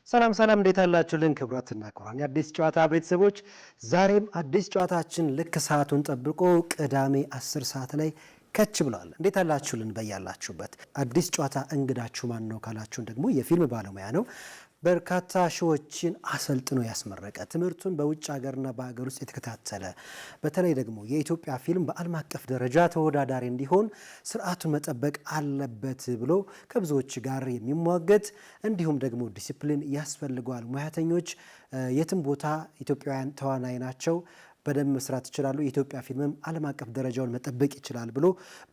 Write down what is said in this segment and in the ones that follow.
ሰላም ሰላም እንዴት አላችሁልን? ክብራትና ክብራን የአዲስ ጨዋታ ቤተሰቦች ዛሬም አዲስ ጨዋታችን ልክ ሰዓቱን ጠብቆ ቅዳሜ 10 ሰዓት ላይ ከች ብሏል። እንዴት አላችሁልን? በያላችሁበት አዲስ ጨዋታ እንግዳችሁ ማን ነው ካላችሁን ደግሞ የፊልም ባለሙያ ነው። በርካታ ሺዎችን አሰልጥኖ ያስመረቀ ትምህርቱን በውጭ ሀገርና በሀገር ውስጥ የተከታተለ በተለይ ደግሞ የኢትዮጵያ ፊልም በዓለም አቀፍ ደረጃ ተወዳዳሪ እንዲሆን ስርዓቱን መጠበቅ አለበት ብሎ ከብዙዎች ጋር የሚሟገት እንዲሁም ደግሞ ዲሲፕሊን ያስፈልገዋል። ሙያተኞች የትም ቦታ ኢትዮጵያውያን ተዋናይ ናቸው፣ በደንብ መስራት ይችላሉ፣ የኢትዮጵያ ፊልምም ዓለም አቀፍ ደረጃውን መጠበቅ ይችላል ብሎ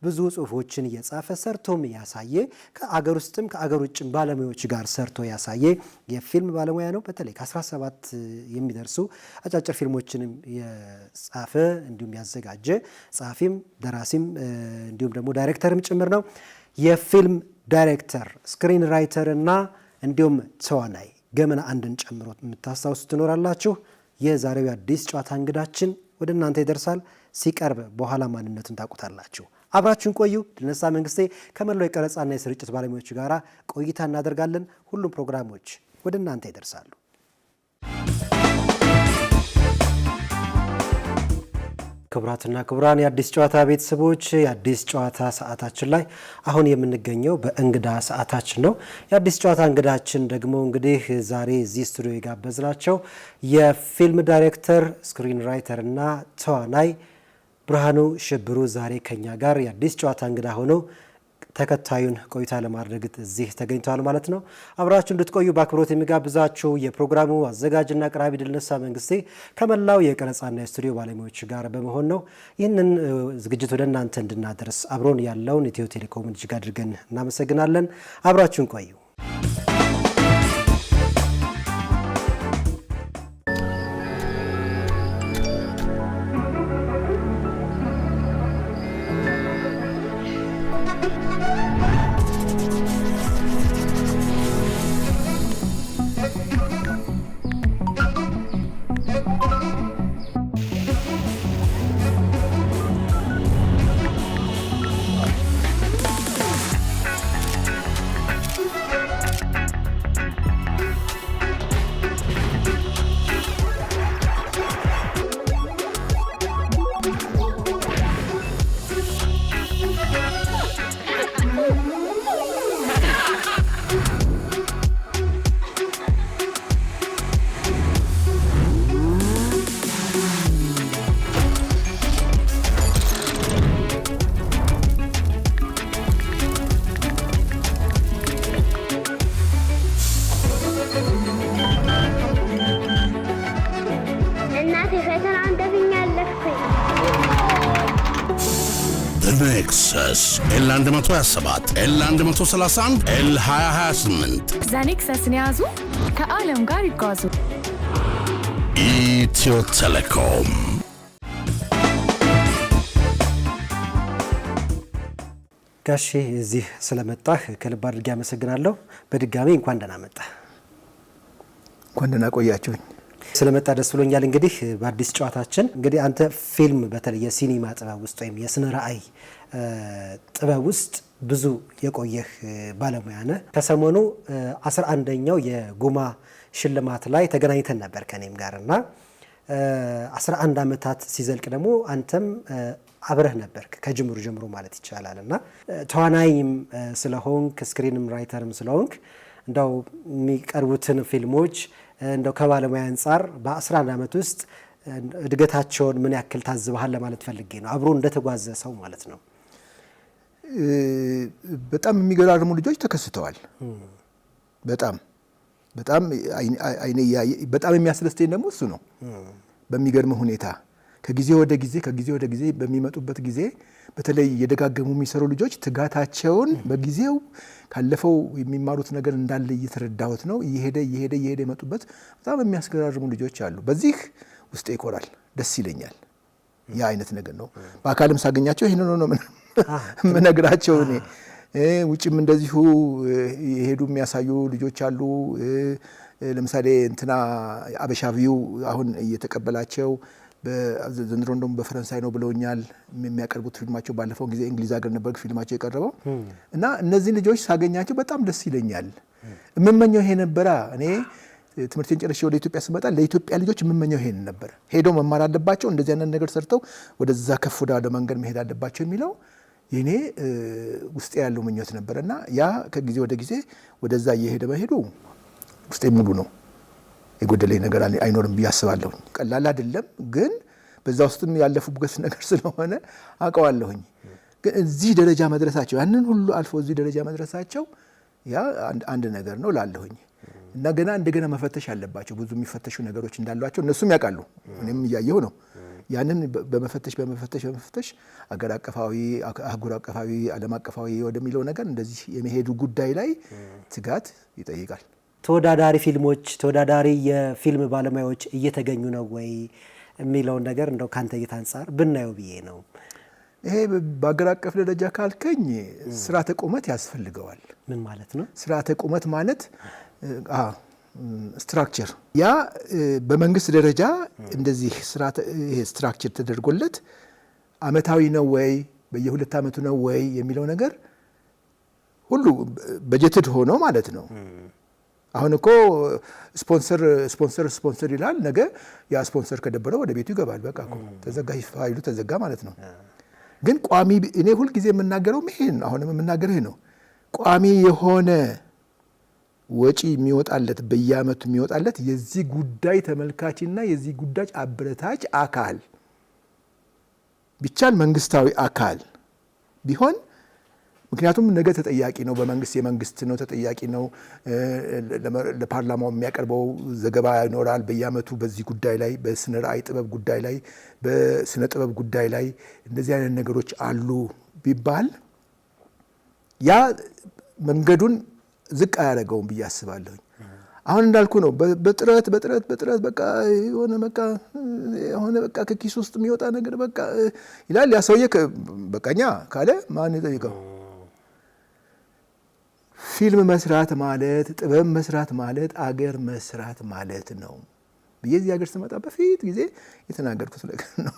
ብዙ ጽሁፎችን እየጻፈ ሰርቶም ያሳየ ከአገር ውስጥም ከአገር ውጭም ባለሙያዎች ጋር ሰርቶ ያሳየ የፊልም ባለሙያ ነው። በተለይ ከ17 የሚደርሱ አጫጭር ፊልሞችንም የጻፈ እንዲሁም ያዘጋጀ ጸሐፊም ደራሲም እንዲሁም ደግሞ ዳይሬክተርም ጭምር ነው። የፊልም ዳይሬክተር፣ ስክሪን ራይተር እና እንዲሁም ተዋናይ ገመና አንድን ጨምሮ የምታስታውሱ ትኖራላችሁ። የዛሬው አዲስ ጨዋታ እንግዳችን ወደ እናንተ ይደርሳል። ሲቀርብ በኋላ ማንነቱን ታውቁታላችሁ። አብራችሁን ቆዩ። ድነሳ መንግስቴ ከመላው የቀረጻና የስርጭት ባለሙያዎች ጋር ቆይታ እናደርጋለን። ሁሉም ፕሮግራሞች ወደ እናንተ ይደርሳሉ። ክቡራትና ክቡራን የአዲስ ጨዋታ ቤተሰቦች የአዲስ ጨዋታ ሰዓታችን ላይ አሁን የምንገኘው በእንግዳ ሰዓታችን ነው። የአዲስ ጨዋታ እንግዳችን ደግሞ እንግዲህ ዛሬ እዚህ ስቱዲዮ የጋበዝናቸው የፊልም ዳይሬክተር፣ ስክሪን ራይተር እና ተዋናይ ብርሃኑ ሽብሩ ዛሬ ከኛ ጋር የአዲስ ጨዋታ እንግዳ ሆነው ተከታዩን ቆይታ ለማድረግ እዚህ ተገኝተዋል ማለት ነው። አብራችሁ እንድትቆዩ በአክብሮት የሚጋብዛችሁ የፕሮግራሙ አዘጋጅና አቅራቢ ድልነሳ መንግስቴ ከመላው የቀረጻና የስቱዲዮ ባለሙያዎች ጋር በመሆን ነው። ይህንን ዝግጅት ወደ እናንተ እንድናደርስ አብሮን ያለውን ኢትዮ ቴሌኮም እጅግ አድርገን እናመሰግናለን። አብራችሁን ቆዩ። ኔክሰስ ኤል127 ኤል131 ኤል2028 ዛኔክሰስን ያዙ፣ ከዓለም ጋር ይጓዙ። ኢትዮ ቴሌኮም። ጋሼ እዚህ ስለመጣህ ከልብ አድርጌ አመሰግናለሁ። በድጋሚ እንኳን ደህና መጣህ። እንኳን ደህና ቆያችሁኝ። ስለመጣ ደስ ብሎኛል። እንግዲህ በአዲስ ጨዋታችን እንግዲህ አንተ ፊልም በተለይ የሲኒማ ጥበብ ውስጥ ወይም የስነ ራእይ ጥበብ ውስጥ ብዙ የቆየህ ባለሙያ ነህ። ከሰሞኑ 11ኛው የጉማ ሽልማት ላይ ተገናኝተን ነበር ከኔም ጋርና 11 ዓመታት ሲዘልቅ ደግሞ አንተም አብረህ ነበርክ ከጅምሩ ጀምሮ ማለት ይቻላልና ተዋናይም ስለሆንክ ስክሪንም ራይተርም ስለሆንክ እንደው የሚቀርቡትን ፊልሞች እንደው ከባለሙያ አንፃር በ11 ዓመት ውስጥ እድገታቸውን ምን ያክል ታዝበሃል ለማለት ፈልጌ ነው። አብሮ እንደተጓዘ ሰው ማለት ነው። በጣም የሚገራርሙ ልጆች ተከስተዋል። በጣም በጣም የሚያስደስተኝ ደግሞ እሱ ነው። በሚገርም ሁኔታ ከጊዜ ወደ ጊዜ በሚመጡበት ጊዜ በተለይ የደጋገሙ የሚሰሩ ልጆች ትጋታቸውን በጊዜው ካለፈው የሚማሩት ነገር እንዳለ እየተረዳሁት ነው። እየሄደ የመጡበት በጣም የሚያስገራርሙ ልጆች አሉ። በዚህ ውስጤ ይኮራል፣ ደስ ይለኛል። ያ አይነት ነገር ነው። በአካልም ሳገኛቸው ይሄንን ነው የምነግራቸው። እኔ ውጭም እንደዚሁ የሄዱ የሚያሳዩ ልጆች አሉ። ለምሳሌ እንትና አበሻቪው አሁን እየተቀበላቸው ዘንድሮ እንደውም በፈረንሳይ ነው ብለውኛል የሚያቀርቡት ፊልማቸው። ባለፈው ጊዜ እንግሊዝ ሀገር ነበር ፊልማቸው የቀረበው እና እነዚህ ልጆች ሳገኛቸው በጣም ደስ ይለኛል። እምመኘው ይሄ ነበራ። እኔ ትምህርቴን ጨርሼ ወደ ኢትዮጵያ ስመጣ ለኢትዮጵያ ልጆች የምመኘው ይሄን ነበር። ሄደው መማር አለባቸው፣ እንደዚህ አይነት ነገር ሰርተው ወደዛ ከፍ ወዳለ መንገድ መሄድ አለባቸው የሚለው የኔ ውስጤ ያለው ምኞት ነበርና ያ ከጊዜ ወደ ጊዜ ወደዛ እየሄደ መሄዱ ውስጤ ሙሉ ነው። የጎደለኝ ነገር አይኖርም ብዬ አስባለሁ። ቀላል አይደለም፣ ግን በዛ ውስጥም ያለፉበት ነገር ስለሆነ አውቀዋለሁኝ። ግን እዚህ ደረጃ መድረሳቸው ያንን ሁሉ አልፎ እዚህ ደረጃ መድረሳቸው ያ አንድ ነገር ነው ላለሁኝ እና እንደገና መፈተሽ አለባቸው። ብዙ የሚፈተሹ ነገሮች እንዳሏቸው እነሱም ያውቃሉ፣ እኔም እያየሁ ነው። ያንን በመፈተሽ አገር አቀፋዊ፣ አህጉር አቀፋዊ፣ ዓለም አቀፋዊ ወደሚለው ነገር እንደዚህ የመሄዱ ጉዳይ ላይ ትጋት ይጠይቃል። ተወዳዳሪ ፊልሞች፣ ተወዳዳሪ የፊልም ባለሙያዎች እየተገኙ ነው ወይ የሚለውን ነገር እንደው ካንተ እይታ አንጻር ብናየው ብዬ ነው። ይሄ በአገር አቀፍ ደረጃ ካልከኝ ስርዓተ ቁመት ያስፈልገዋል። ምን ማለት ነው ስርዓተ ቁመት ማለት? ስትራክቸር። ያ በመንግስት ደረጃ እንደዚህ ይሄ ስትራክቸር ተደርጎለት አመታዊ ነው ወይ በየ2 አመቱ ነው ወይ የሚለው ነገር ሁሉ በጀትድ ሆኖ ማለት ነው። አሁን እኮ ስፖንሰር ይላል። ነገ ያ ስፖንሰር ከደበረው ወደ ቤቱ ይገባል። በቃ እኮ ተዘጋ፣ ፋይሉ ተዘጋ ማለት ነው። ግን ቋሚ እኔ ሁልጊዜ የምናገረው ይሄን አሁንም የምናገረው ይሄ ነው። ቋሚ የሆነ ወጪ የሚወጣለት በየአመቱ የሚወጣለት የዚህ ጉዳይ ተመልካችና የዚህ ጉዳይ አበረታች አካል ቢቻል መንግስታዊ አካል ቢሆን፣ ምክንያቱም ነገ ተጠያቂ ነው። የመንግስት ነው ተጠያቂ ነው። ለፓርላማው የሚያቀርበው ዘገባ ይኖራል በየአመቱ በዚህ ጉዳይ ላይ፣ በስነ ራዕይ ጥበብ ጉዳይ ላይ፣ በስነ ጥበብ ጉዳይ ላይ እንደዚህ አይነት ነገሮች አሉ ቢባል ያ መንገዱን ዝቅ አያደርገውም ብዬ አስባለሁኝ። አሁን እንዳልኩ ነው። በጥረት በቃ የሆነ በቃ ከኪስ ውስጥ የሚወጣ ነገር በቃ ይላል ያ ሰውዬ። በቃኛ ካለ ማን ይጠይቀው? ፊልም መስራት ማለት፣ ጥበብ መስራት ማለት አገር መስራት ማለት ነው ብዬ እዚህ ሀገር ስመጣ በፊት ጊዜ የተናገርኩት ነገር ነው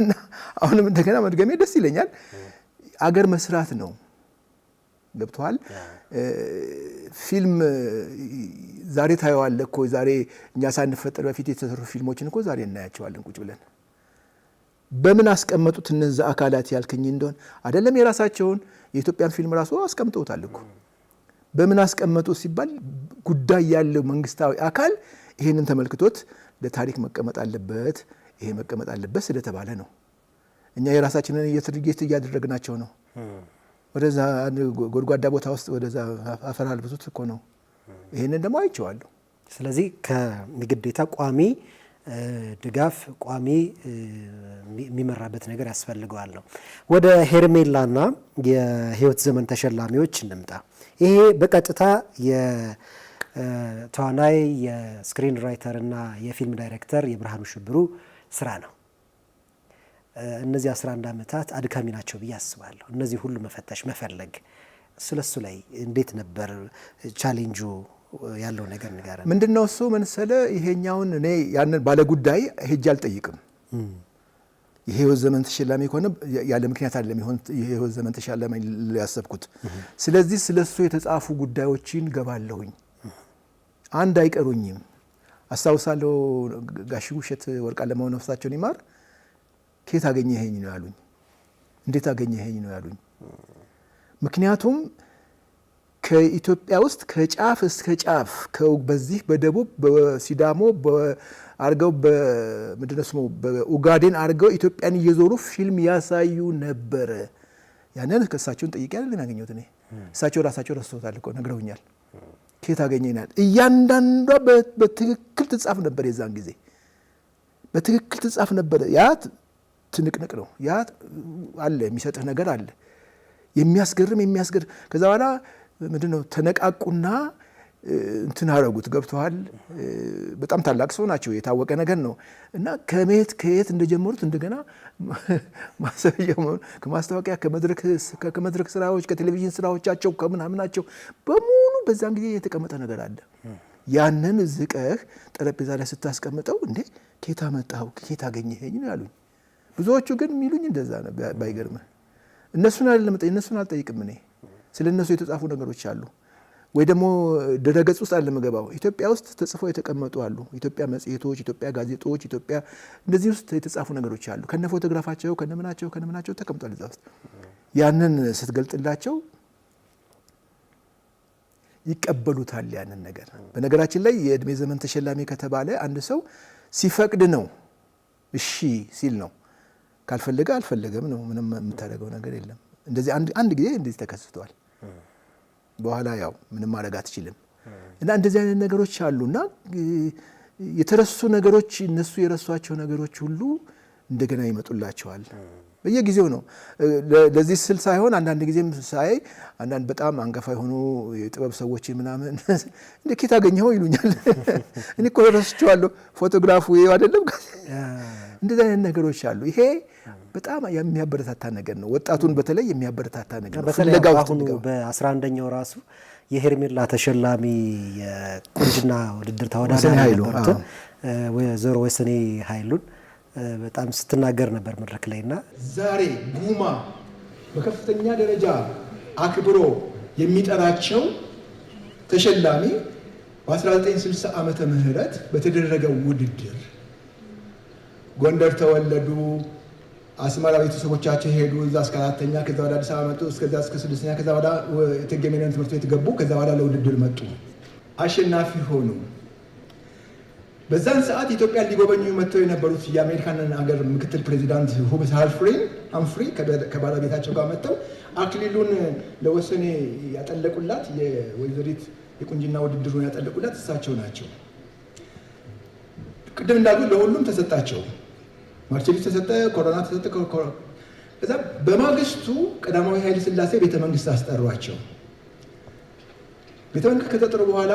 እና አሁንም እንደገና መድገሜ ደስ ይለኛል። አገር መስራት ነው። ገብቶሃል? ፊልም ዛሬ ታየዋለህ እኮ። ዛሬ እኛ ሳንፈጠር በፊት የተሰሩ ፊልሞችን እኮ ዛሬ እናያቸዋለን ቁጭ ብለን። በምን አስቀመጡት እነዛ አካላት ያልከኝ እንደሆን አይደለም የራሳቸውን የኢትዮጵያን ፊልም ራሱ አስቀምጠውታል እኮ። በምን አስቀመጡ ሲባል ጉዳይ ያለው መንግስታዊ አካል ይሄንን ተመልክቶት ለታሪክ መቀመጥ አለበት፣ ይሄ መቀመጥ አለበት ስለተባለ ነው። እኛ የራሳችንን የትርጌት እያደረግናቸው ነው። ወደዛ ጎድጓዳ ቦታ ውስጥ ወደዛ አፈር አልብሱት እኮ ነው። ይሄንን ደግሞ አይቼዋለሁ። ስለዚህ ከግዴታ ቋሚ ድጋፍ፣ ቋሚ የሚመራበት ነገር ያስፈልገዋል ነው። ወደ ሄርሜላና የህይወት ዘመን ተሸላሚዎች እንምጣ። ይሄ በቀጥታ የተዋናይ የስክሪን ራይተር እና የፊልም ዳይሬክተር የብርሃኑ ሽብሩ ስራ ነው። እነዚህ 11 ዓመታት አድካሚ ናቸው ብዬ አስባለሁ። እነዚህ ሁሉ መፈተሽ መፈለግ፣ ስለሱ ላይ እንዴት ነበር ቻሌንጁ ያለው ነገር ንገረን። ምንድነው እሱ መሰለ? ይሄኛውን እኔ ያንን ባለጉዳይ ሄጄ አልጠይቅም። የህይወት ዘመን ተሸላሚ ከሆነ ያለ ምክንያት አይደለም የህይወት ዘመን ተሸላሚ ያሰብኩት። ስለዚህ ስለሱ የተጻፉ ጉዳዮችን ገባለሁኝ። አንድ አይቀሩኝም። አስታውሳለሁ ጋሽ ውሸት ወርቅአለማው ነፍሳቸውን ይማር ከየት አገኘኸኝ ነው ያሉኝ። እንዴት አገኘኸኝ ነው ያሉኝ። ምክንያቱም ከኢትዮጵያ ውስጥ ከጫፍ እስከ ጫፍ በዚህ በደቡብ በሲዳሞ አርገው በምንድነው ስሙ በኡጋዴን አርገው ኢትዮጵያን እየዞሩ ፊልም ያሳዩ ነበረ። ያንን ከእሳቸውን ጠይቄ አይደለም ያገኘሁት እኔ። እሳቸው ራሳቸው ረስተውታል እኮ ነግረውኛል። ከየት አገኘኛል? እያንዳንዷ በትክክል ትጻፍ ነበር። የዛን ጊዜ በትክክል ትጻፍ ነበር። ያ ትንቅንቅ ነው። ያ አለ የሚሰጥህ ነገር አለ የሚያስገርም። ከዛ በኋላ ምንድነው ተነቃቁና እንትን አረጉት። ገብተዋል። በጣም ታላቅ ሰው ናቸው። የታወቀ ነገር ነው እና ከየት እንደጀመሩት እንደገና ከማስታወቂያ ከመድረክ ስራዎች ከቴሌቪዥን ስራዎቻቸው ከምናምናቸው በሙሉ በዛን ጊዜ የተቀመጠ ነገር አለ። ያንን ዝቀህ ጠረጴዛ ላይ ስታስቀምጠው እንዴ ከየት አመጣኸው ከየት አገኘኸኝ ነው ያሉኝ። ብዙዎቹ ግን የሚሉኝ እንደዛ ነው። ባይገርምህ እነሱን አልጠይቅም እኔ። ስለ እነሱ የተጻፉ ነገሮች አሉ ወይ ደግሞ ድረገጽ ውስጥ አለ መገባው ኢትዮጵያ ውስጥ ተጽፈው የተቀመጡ አሉ። ኢትዮጵያ መጽሔቶች፣ ኢትዮጵያ ጋዜጦች፣ ኢትዮጵያ እንደዚህ ውስጥ የተጻፉ ነገሮች አሉ። ከነ ፎቶግራፋቸው ከነምናቸው ተቀምጧል እዛ ውስጥ። ያንን ስትገልጥላቸው ይቀበሉታል ያንን ነገር። በነገራችን ላይ የእድሜ ዘመን ተሸላሚ ከተባለ አንድ ሰው ሲፈቅድ ነው፣ እሺ ሲል ነው። ካልፈለገ አልፈለገም ነው። ምንም የምታደርገው ነገር የለም። እንደዚህ አንድ ጊዜ እንደዚህ ተከስቷል። በኋላ ያው ምንም ማድረግ አትችልም። እና እንደዚህ አይነት ነገሮች አሉና የተረሱ ነገሮች እነሱ የረሷቸው ነገሮች ሁሉ እንደገና ይመጡላቸዋል። በየጊዜው ነው። ለዚህ ስል ሳይሆን አንዳንድ ጊዜም ሳይ አንዳንድ በጣም አንገፋ የሆኑ የጥበብ ሰዎች ምናምን እንደ ኬት አገኘኸው ይሉኛል። እኔ እኮ ረስቼዋለሁ ፎቶግራፉ ይሄው አይደለም። እንደዚህ አይነት ነገሮች አሉ። ይሄ በጣም የሚያበረታታ ነገር ነው። ወጣቱን በተለይ የሚያበረታታ ነገር ነው። ፍለጋው በ11ኛው ራሱ የሄርሜላ ተሸላሚ የቁንጅና ውድድር ተወዳዳሪ ነበሩት ወይዘሮ ወሰኔ ኃይሉን በጣም ስትናገር ነበር መድረክ ላይና ዛሬ ጉማ በከፍተኛ ደረጃ አክብሮ የሚጠራቸው ተሸላሚ በ1960 ዓመተ ምህረት በተደረገው ውድድር ጎንደር ተወለዱ፣ አስመራ ቤተሰቦቻቸው ሄዱ፣ እዛ እስከ 4ኛ ከዛ ወደ አዲስ አበባ መጡ፣ እስከዛ እስከ 6ኛ ከዛ ወደ እቴጌ መነን ትምህርት ቤት ገቡ። ከዛ ወደ ለውድድር መጡ፣ አሸናፊ ሆኑ። በዛን ሰዓት ኢትዮጵያ ሊጎበኙ መጥተው የነበሩት የአሜሪካን ሀገር ምክትል ፕሬዚዳንት ሁበስ ሃምፍሪ ከባለቤታቸው ጋር መጥተው አክሊሉን ለወሰኔ ያጠለቁላት የወይዘሪት የቁንጅና ውድድሩን ያጠለቁላት እሳቸው ናቸው። ቅድም እንዳሉ ለሁሉም ተሰጣቸው። ማርቸሊስ ተሰጠ፣ ኮሮና ተሰጠ። ከዛ በማግስቱ ቀዳማዊ ኃይለ ሥላሴ ቤተመንግስት አስጠሯቸው። ቤተመንግስት ከተጠሩ በኋላ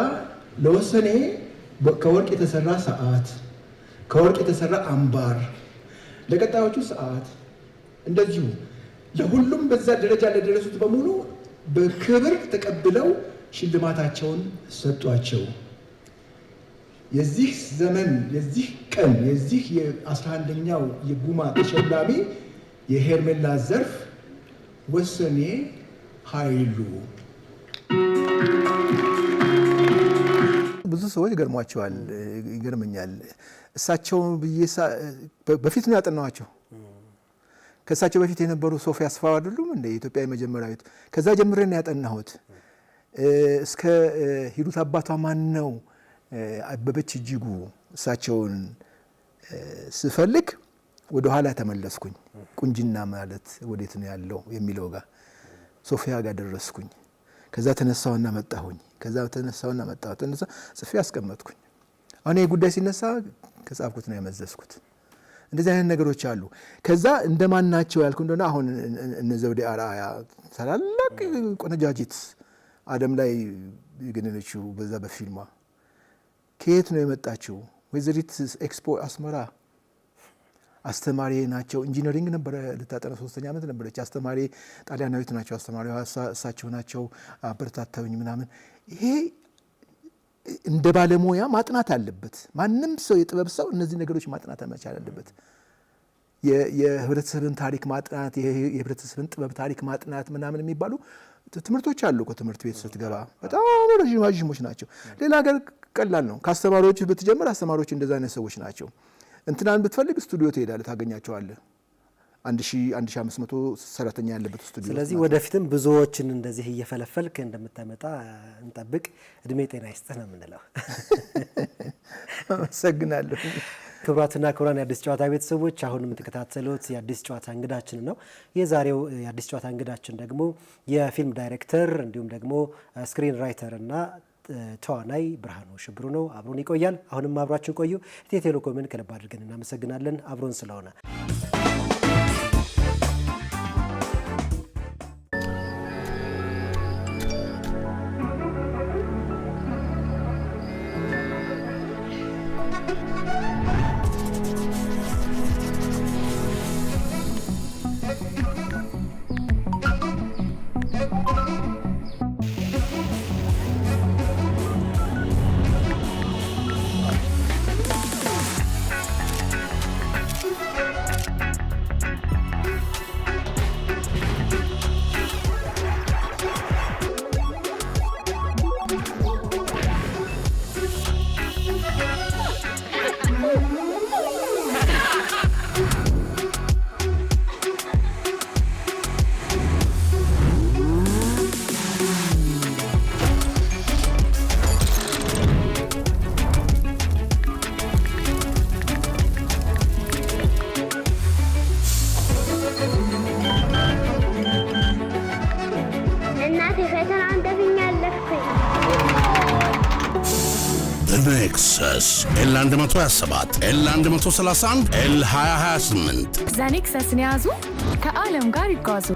ለወሰኔ ከወርቅ የተሰራ ሰዓት፣ ከወርቅ የተሰራ አምባር፣ ለቀጣዮቹ ሰዓት እንደዚሁ ለሁሉም በዛ ደረጃ ለደረሱት በሙሉ በክብር ተቀብለው ሽልማታቸውን ሰጧቸው። የዚህ ዘመን የዚህ ቀን የዚህ የ11ኛው የጉማ ተሸላሚ የሄርሜላ ዘርፍ ወሰኔ ኃይሉ። ብዙ ሰዎች ገርሟቸዋል፣ ይገርመኛል። እሳቸው በፊት ነው ያጠናዋቸው። ከእሳቸው በፊት የነበሩ ሶፊያ አስፋው አይደሉም እንደ ኢትዮጵያ የመጀመሪያዊት። ከዛ ጀምሬ ነው ያጠናሁት። እስከ ሂሩት አባቷ ማን ነው አበበች እጅጉ እሳቸውን ስፈልግ ወደ ኋላ ተመለስኩኝ። ቁንጅና ማለት ወዴት ነው ያለው የሚለው ጋር ሶፊያ ጋር ደረስኩኝ። ከዛ ተነሳውና መጣሁኝ። ጽፌ አስቀመጥኩኝ። አሁን ይሄ ጉዳይ ሲነሳ ከጻፍኩት ነው ያመዘዝኩት። እንደዚህ አይነት ነገሮች አሉ። ከዛ እንደማን ናቸው ያልኩ እንደሆነ አሁን እነ ዘውዴ አርአያ ታላላቅ ቆነጃጅት ዓለም ላይ የገነነችው በዛ በፊልሟ ከየት ነው የመጣችው? ወይዘሪት ኤክስፖ አስመራ አስተማሪ ናቸው። ኢንጂነሪንግ ነበረ ልታጠና 3ኛ ዓመት ነበረች። አስተማሪ ጣሊያናዊት ናቸው። አስተማሪዋ እሳቸው ናቸው። አበረታታውኝ ምናምን። ይሄ እንደ ባለሙያ ማጥናት አለበት። ማንም ሰው የጥበብ ሰው እነዚህ ነገሮች ማጥናት መቻል አለበት። የህብረተሰብን ታሪክ ማጥናት፣ የህብረተሰብን ጥበብ ታሪክ ማጥናት ምናምን የሚባሉ ትምህርቶች አሉ። ከትምህርት ቤት ስትገባ በጣም ረዥሞች ናቸው። ሌላ ሀገር ቀላል ነው። ከአስተማሪዎች ብትጀምር አስተማሪዎች እንደዛ አይነት ሰዎች ናቸው። እንትናን ብትፈልግ ስቱዲዮ ትሄዳለህ፣ ታገኛቸዋለህ። 1500 ሰራተኛ ያለበት ስቱዲዮ። ስለዚህ ወደፊትም ብዙዎችን እንደዚህ እየፈለፈልክ እንደምታመጣ እንጠብቅ። እድሜ ጤና ይስጥህ ነው የምንለው። አመሰግናለሁ። ክቡራትና ክቡራን የአዲስ ጨዋታ ቤተሰቦች አሁን የምትከታተሉት የአዲስ ጨዋታ እንግዳችን ነው። የዛሬው የአዲስ ጨዋታ እንግዳችን ደግሞ የፊልም ዳይሬክተር እንዲሁም ደግሞ ስክሪን ራይተር እና ተዋናይ ብርሃኑ ሽብሩ ነው። አብሮን ይቆያል። አሁንም አብራችን ቆዩ። ኢትዮ ቴሌኮምን ከልብ አድርገን እናመሰግናለን አብሮን ስለሆነ። ኔክሰስ L127 L131 L2028 ዘኔክሰስን ያዙ፣ ከዓለም ጋር ይጓዙ።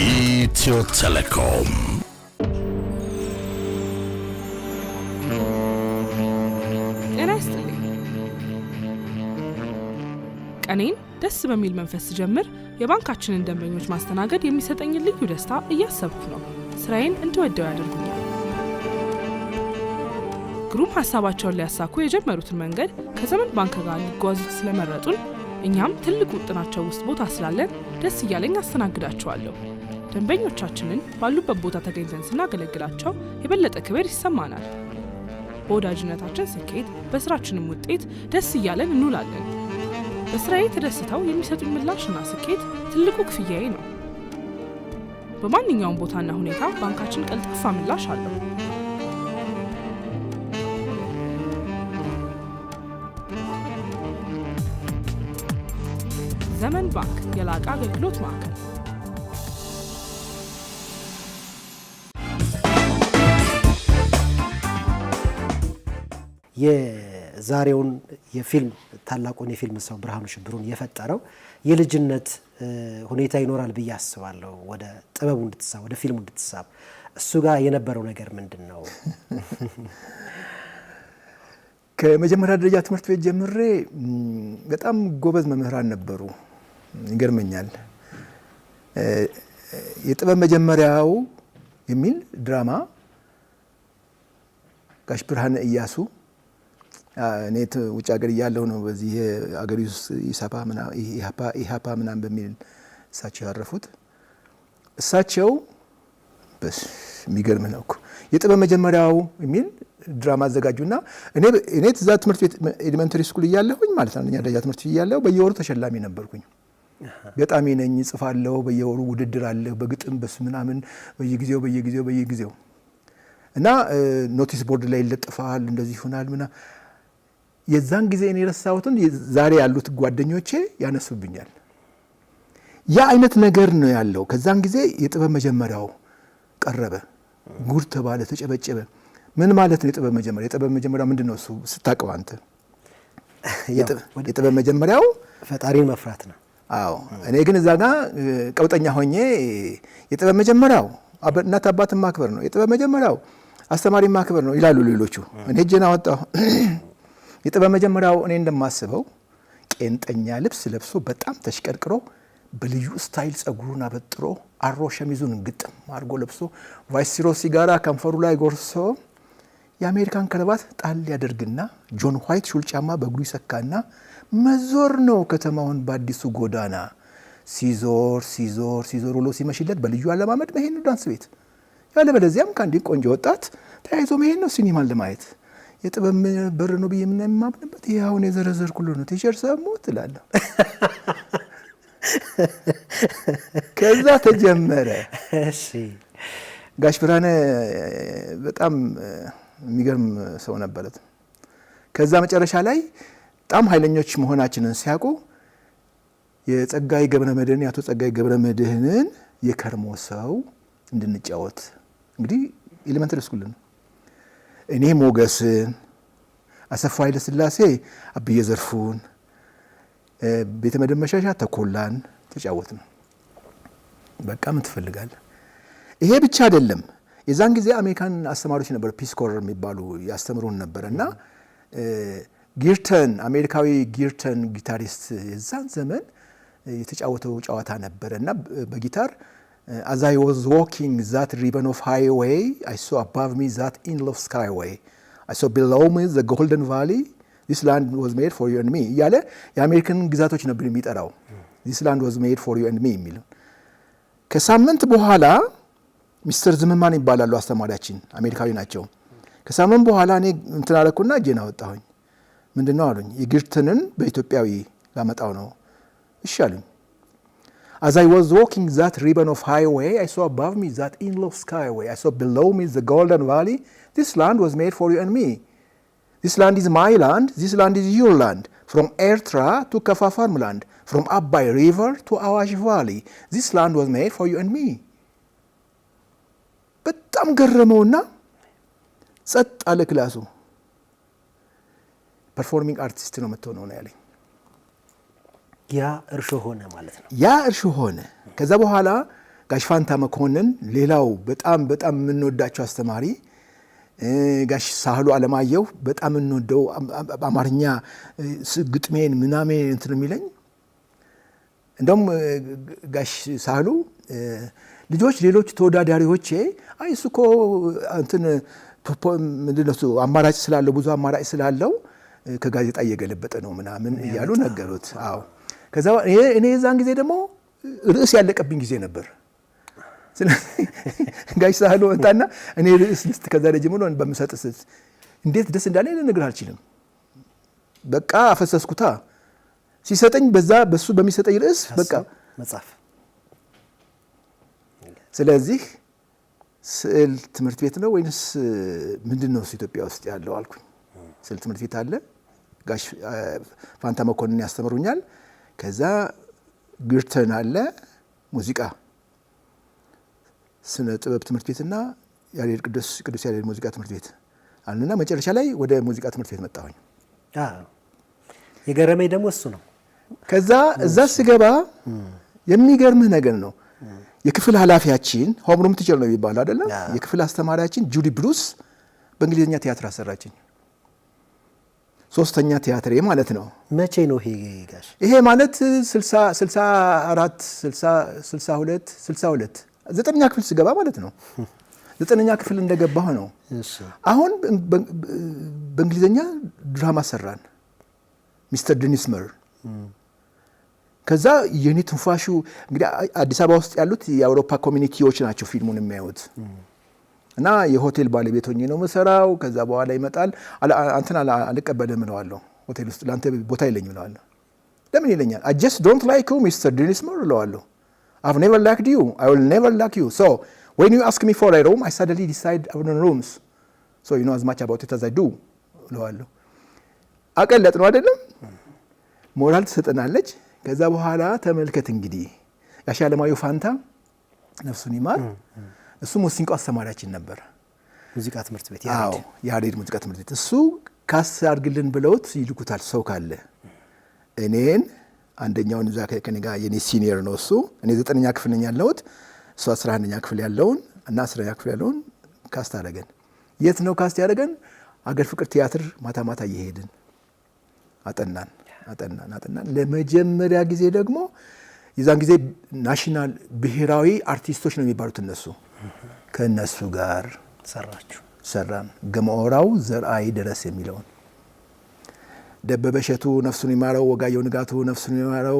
ኢትዮ ቴሌኮም። ጤና ይስጥልኝ። ቀኔን ደስ በሚል መንፈስ ጀምር የባንካችንን ደንበኞች ማስተናገድ የሚሰጠኝ ልዩ ደስታ እያሰብኩ ነው። ስራዬን እንድወደው ያደርጉኛል። ግሩፕ ሀሳባቸውን ሊያሳኩ የጀመሩትን መንገድ ከዘመን ባንክ ጋር ሊጓዙት ስለመረጡን እኛም ትልቅ ውጥናቸው ውስጥ ቦታ ስላለን ደስ እያለኝ አስተናግዳቸዋለሁ። ደንበኞቻችንን ባሉበት ቦታ ተገኝተን ስናገለግላቸው የበለጠ ክብር ይሰማናል። በወዳጅነታችን ስኬት፣ በስራችንም ውጤት ደስ እያለን እንውላለን። በስራዬ ተደስተው የሚሰጡኝ ምላሽና ስኬት ትልቁ ክፍያዬ ነው። በማንኛውም ቦታና ሁኔታ ባንካችን ቀልጣፋ ምላሽ አለው። ዘመን ባንክ የላቀ አገልግሎት ማዕከል። የዛሬውን የፊልም ታላቁን የፊልም ሰው ብርሃኑ ሽብሩን የፈጠረው የልጅነት ሁኔታ ይኖራል ብዬ አስባለሁ። ወደ ጥበቡ እንድትሳብ፣ ወደ ፊልሙ እንድትሳብ እሱ ጋር የነበረው ነገር ምንድን ነው? ከመጀመሪያ ደረጃ ትምህርት ቤት ጀምሬ በጣም ጎበዝ መምህራን ነበሩ። ይገርመኛል። የጥበብ መጀመሪያው የሚል ድራማ ጋሽ ብርሃነ እያሱ እኔ ውጭ ሀገር እያለሁ ነው በዚህ ሀገር ውስጥ ኢሃፓ ምናምን በሚል እሳቸው ያረፉት። እሳቸው በስ የሚገርም ነው እኮ የጥበብ መጀመሪያው የሚል ድራማ አዘጋጁና እኔ እዛ ትምህርት ቤት ኤሌመንተሪ ስኩል እያለሁኝ ማለት ነው፣ አንደኛ ደረጃ ትምህርት ቤት እያለሁ በየወሩ ተሸላሚ ነበርኩኝ። ገጣሚ ነኝ፣ ጽፋለሁ። በየወሩ ውድድር አለ፣ በግጥም በስ ምናምን በየጊዜው እና ኖቲስ ቦርድ ላይ ይለጥፋል፣ እንደዚህ ይሆናል ምናምን። የዛን ጊዜ እኔ ረሳሁትን ዛሬ ያሉት ጓደኞቼ ያነሱብኛል። ያ አይነት ነገር ነው ያለው። ከዛን ጊዜ የጥበብ መጀመሪያው ቀረበ፣ ጉድ ተባለ፣ ተጨበጨበ። ምን ማለት ነው የጥበብ መጀመሪያ? የጥበብ መጀመሪያው ምንድነው? እሱ ስታውቀው አንተ የጥበብ መጀመሪያው ፈጣሪን መፍራት ነው። አዎ። እኔ ግን እዛ ጋር ቀውጠኛ ሆኜ የጥበብ መጀመሪያው እናት አባትን ማክበር ነው፣ የጥበብ መጀመሪያው አስተማሪ ማክበር ነው ይላሉ ሌሎቹ። እኔ እጄን አወጣሁ። የጥበብ መጀመሪያው እኔ እንደማስበው ቄንጠኛ ልብስ ለብሶ በጣም ተሽቀርቅሮ በልዩ ስታይል ጸጉሩን አበጥሮ አሮ ሸሚዙን ግጥም አድርጎ ለብሶ ቫይስሮ ሲጋራ ከንፈሩ ላይ ጎርሶ የአሜሪካን ከረባት ጣል ያደርግና ጆን ዋይት ሹል ጫማ በእግሩ ይሰካና መዞር ነው ከተማውን በአዲሱ ጎዳና ሲዞር ውሎ ሲመሽለት በልዩ አለማመድ መሄድ ነው ዳንስ ቤት። ያለበለዚያም ከአንድ ቆንጆ ወጣት ተያይዞ መሄድ ነው ሲኒማን ለማየት። የጥበብ በር ነው ብዬ የምናምንበት ይሄ አሁን የዘረዘርኩልህ ነው። ቲቸር ሰሙ ትላለህ። ከዛ ተጀመረ። እሺ ጋሽ ብርሃነ በጣም የሚገርም ሰው ነበረት። ከዛ መጨረሻ ላይ በጣም ኃይለኞች መሆናችንን ሲያውቁ የአቶ ጸጋዬ ገብረ መድኅንን የከርሞ ሰው እንድንጫወት እንግዲህ ኤሌመንተሪ ስኩል ነው። እኔ ሞገስን፣ አሰፋ ኃይለ ሥላሴ አብየ ዘርፉን፣ ቤተ መድኅን መሸሻ ተኮላን ተጫወት ነው። በቃ ምን ትፈልጋለህ? ይሄ ብቻ አይደለም። የዛን ጊዜ አሜሪካን አስተማሪዎች ነበር፣ ፒስ ኮር የሚባሉ ያስተምሩን ነበር እና ጊርተን አሜሪካዊ ጊርተን ጊታሪስት የዛን ዘመን የተጫወተው ጨዋታ ነበር እና በጊታር as I was walking that ribbon of highway I saw above me that endless skyway I saw below me the golden valley this land was made for you and me እያለ የአሜሪካን ግዛቶች ነበር የሚጠራው። this land was made for you and me የሚለው ከሳምንት በኋላ ሚስተር ዝምማን ይባላሉ አስተማሪያችን፣ አሜሪካዊ ናቸው። ከሳምንት በኋላ እኔ እንትን አለኩና እጄን አወጣሁኝ። ምንድነው አሉኝ። የጊርተንን በኢትዮጵያዊ ላመጣው ነው። እሺ አሉኝ። As I was walking that ribbon of highway, I saw above me that endless skyway. I saw below me the golden valley. This land was made for you and me. This land is my land. This land is your land. From Ertra to Kafa farmland. From Abbai river to Awash valley. This land was made for you and me. በጣም ገረመውና ጸጥ አለ ክላሱ። ፐርፎርሚንግ አርቲስት ነው የምትሆነው ነው ያለኝ። ያ እርሾ ሆነ ማለት ነው። ያ እርሾ ሆነ። ከዛ በኋላ ጋሽ ፋንታ መኮንን ሌላው በጣም በጣም የምንወዳቸው አስተማሪ፣ ጋሽ ሳህሉ አለማየሁ በጣም የምንወደው አማርኛ ግጥሜን ምናምን እንትን የሚለኝ እንደውም ጋሽ ሳህሉ ልጆች ሌሎች ተወዳዳሪዎቼ አይ እሱ እኮ እንትን ምንድነው እሱ አማራጭ ስላለው ብዙ አማራጭ ስላለው ከጋዜጣ እየገለበጠ ነው ምናምን እያሉ ነገሩት። አዎ ከዛ እኔ የዛን ጊዜ ደግሞ ርዕስ ያለቀብኝ ጊዜ ነበር። ስለዚህ ጋሽ ሳህሉ ወጣና እኔ ርዕስ ልስጥ ከዛ ጀምሮ በምሰጥስ እንዴት ደስ እንዳለኝ ልነግርህ አልችልም። በቃ አፈሰስኩታ ሲሰጠኝ በሱ በሚሰጠኝ ርዕስ በቃ መጽሐፍ። ስለዚህ ስዕል ትምህርት ቤት ነው ወይንስ ምንድን ነው ኢትዮጵያ ውስጥ ያለው አልኩኝ። ስዕል ትምህርት ቤት አለ፣ ጋሽ ፋንታ መኮንን ያስተምሩኛል። ከዛ ግርተን አለ፣ ሙዚቃ ስነ ጥበብ ትምህርት ቤትና ያሬድ ቅዱስ ያሬድ ሙዚቃ ትምህርት ቤት አለና መጨረሻ ላይ ወደ ሙዚቃ ትምህርት ቤት መጣሁኝ። የገረመኝ ደግሞ እሱ ነው። ከዛ እዛ ስገባ የሚገርምህ ነገር ነው። የክፍል ኃላፊያችን ሆምሩም ቲቸር ነው የሚባለው አይደለም። የክፍል አስተማሪያችን ጁዲ ብሩስ በእንግሊዝኛ ቲያትር አሰራችኝ። 3ኛ ቲያትሬ ማለት ነው። መቼ ነው ይሄ ጋሽ? ይሄ ማለት 64 62 62 9ኛ ክፍል ስገባ ማለት ነው። 9ኛ ክፍል እንደገባሁ ነው። አሁን በእንግሊዝኛ ድራማ ሰራን ሚስተር ዲኒስመር። ከዛ የኔ ትንፋሹ እንግዲህ አዲስ አበባ ውስጥ ያሉት የአውሮፓ ኮሚኒቲዎች ናቸው ፊልሙን የሚያዩት እና የሆቴል ባለቤት ሆኜ ነው የምሰራው። ከዛ በኋላ ይመጣል አንተን አልቀበልም እለዋለሁ። ሆቴል ውስጥ ለአንተ ቦታ የለኝም እለዋለሁ። ለምን ይለኛል? I just don't like you Mr. Dinismore እለዋለሁ። I've never liked you. I will never like you. So when you ask me for a room, I suddenly decide I want rooms. So you know as much about it as I do እለዋለሁ። አቀለጥ ነው አይደለም? ሞራል ትሰጠናለች። ከዛ በኋላ ተመልከት እንግዲህ ጋሽ አለማየሁ ፋንታ ነፍሱን ይማር፣ እሱ ሙዚቃ አስተማሪያችን ነበር። ሙዚቃ ትምህርት ቤት ያሬድ ሙዚቃ ትምህርት ቤት። እሱ ካስ አድርግልን ብለውት ይልኩታል ሰው ካለ። እኔን አንደኛውን እዛ ከኔ ጋር የኔ ሲኒየር ነው እሱ። እኔ 9ኛ ክፍል ነኝ ያለሁት፣ እሱ 11ኛ ክፍል ያለውን እና 10ኛ ክፍል ያለውን ካስት አደረገን። የት ነው ካስት ያደረገን? አገር ፍቅር ቲያትር ማታ ማታ እየሄድን አጠናን። ለመጀመሪያ ጊዜ ደግሞ የዛን ጊዜ ናሽናል ብሔራዊ አርቲስቶች ነው የሚባሉት እነሱ። ከእነሱ ጋር ሰራን። ገመኦራው ዘርአይ ድረስ የሚለውን ደበበ እሸቱ ነፍሱን ይማረው፣ ወጋየሁ ንጋቱ ነፍሱን ይማረው፣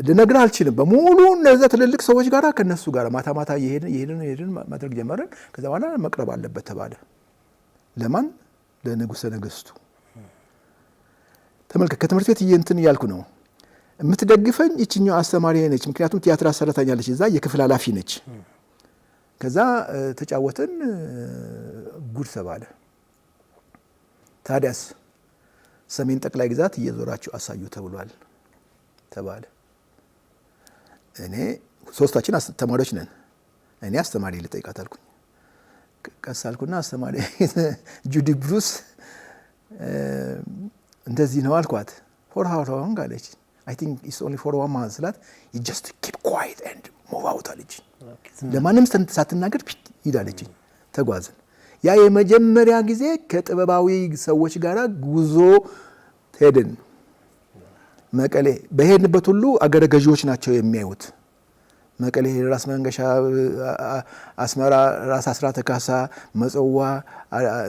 ልነግርህ አልችልም። በሙሉ እነዛ ትልልቅ ሰዎች ጋር ከነሱ ጋር ማታ ማታ እየሄድን ማድረግ ጀመረን። ከዛ በኋላ መቅረብ አለበት ተባለ። ለማን? ለንጉሠ ነገሥቱ። ተመልከት፣ ከትምህርት ቤት እንትን እያልኩ ነው። የምትደግፈኝ ይችኛው አስተማሪ ነች፣ ምክንያቱም ቲያትር አሰራታኛለች። እዛ የክፍል ኃላፊ ነች። ከዛ ተጫወትን፣ ጉድ ተባለ። ታዲያስ ሰሜን ጠቅላይ ግዛት እየዞራችሁ አሳዩ ተብሏል ተባለ። እኔ ሶስታችን ተማሪዎች ነን። እኔ አስተማሪ ልጠይቃት አልኩኝ። ቀስ አልኩና አስተማሪ ጁዲ ብሩስ እንደዚህ ነው አልኳት። ፎር ሃው ሎንግ አለች። አይ ቲንክ ኢትስ ኦንሊ ፎር ዋን ማንት ስላት ዩ ጀስት ኪፕ ኳይት ኤንድ ሙቭ አውት አለች። ለማንም ሳትናገር ሂዳለችኝ። ተጓዝን። ያ የመጀመሪያ ጊዜ ከጥበባዊ ሰዎች ጋር ጉዞ ሄድን። መቀሌ በሄድንበት ሁሉ አገረ ገዢዎች ናቸው የሚያዩት። መቀሌ ራስ መንገሻ፣ አስመራ ራስ አስራተ ካሳ፣ መጽዋ፣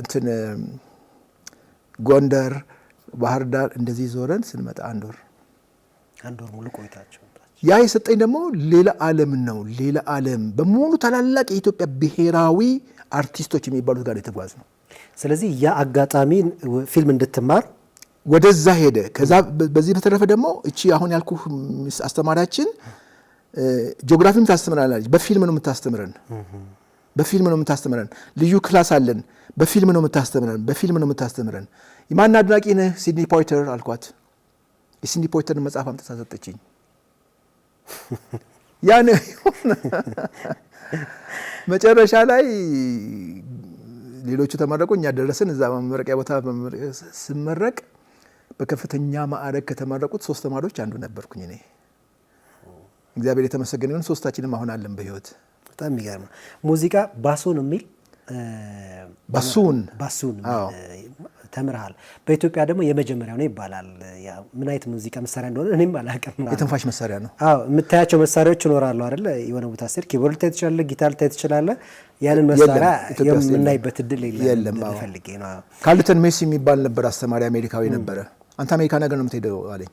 እንትን ጎንደር፣ ባህር ዳር እንደዚህ ዞረን ስንመጣ አንድ ወር ሙሉ ቆይታቸው። ያ የሰጠኝ ደግሞ ሌላ ዓለም ነው። ሌላ ዓለም በሙሉ ታላላቅ የኢትዮጵያ ብሔራዊ አርቲስቶች የሚባሉት ጋር የተጓዝ ነው። ስለዚህ ያ አጋጣሚ ፊልም እንድትማር ወደዛ ሄደ። ከዛ በዚህ በተረፈ ደግሞ እቺ አሁን ያልኩ አስተማሪያችን ጂኦግራፊም ታስተምራለች። በፊልም ነው የምታስተምረን። ልዩ ክላስ አለን። በፊልም ነው የምታስተምረን። የማን አድናቂ ነህ? ሲድኒ ፖይተር አልኳት። የሲድኒ ፖይተርን መጽሐፍ አምጥታ ሰጠችኝ። ያን መጨረሻ ላይ ሌሎቹ ተመረቁ፣ እኛ ደረስን። እዛ መመረቂያ ቦታ ስመረቅ በከፍተኛ ማዕረግ ከተመረቁት 3 ተማሪዎች አንዱ ነበርኩኝ እኔ። እግዚአብሔር የተመሰገነ ይሁን። 3ታችንም አሁን አለን በህይወት። በጣም የሚገርም ነው። ሙዚቃ ባሱን የሚል ባሱን ተምርሃል። በኢትዮጵያ ደግሞ የመጀመሪያው ነው ይባላል። ምን አይነት ሙዚቃ መሳሪያ እንደሆነ እኔም አላውቅም። የትንፋሽ መሳሪያ ነው። አዎ የምታያቸው መሳሪያዎች ይኖራሉ አይደለ? የሆነ ቦታ ስር ኪቦርድ ልታይ ትችላለህ፣ ጊታር ልታይ ትችላለህ። ያንን መሳሪያ የምናይበት እድል የለም። ፈልጌ ነው። ካርልተን ሜሲ የሚባል ነበር አስተማሪ፣ አሜሪካዊ ነበረ። አንተ አሜሪካ ነገር ነው የምትሄደው አለኝ።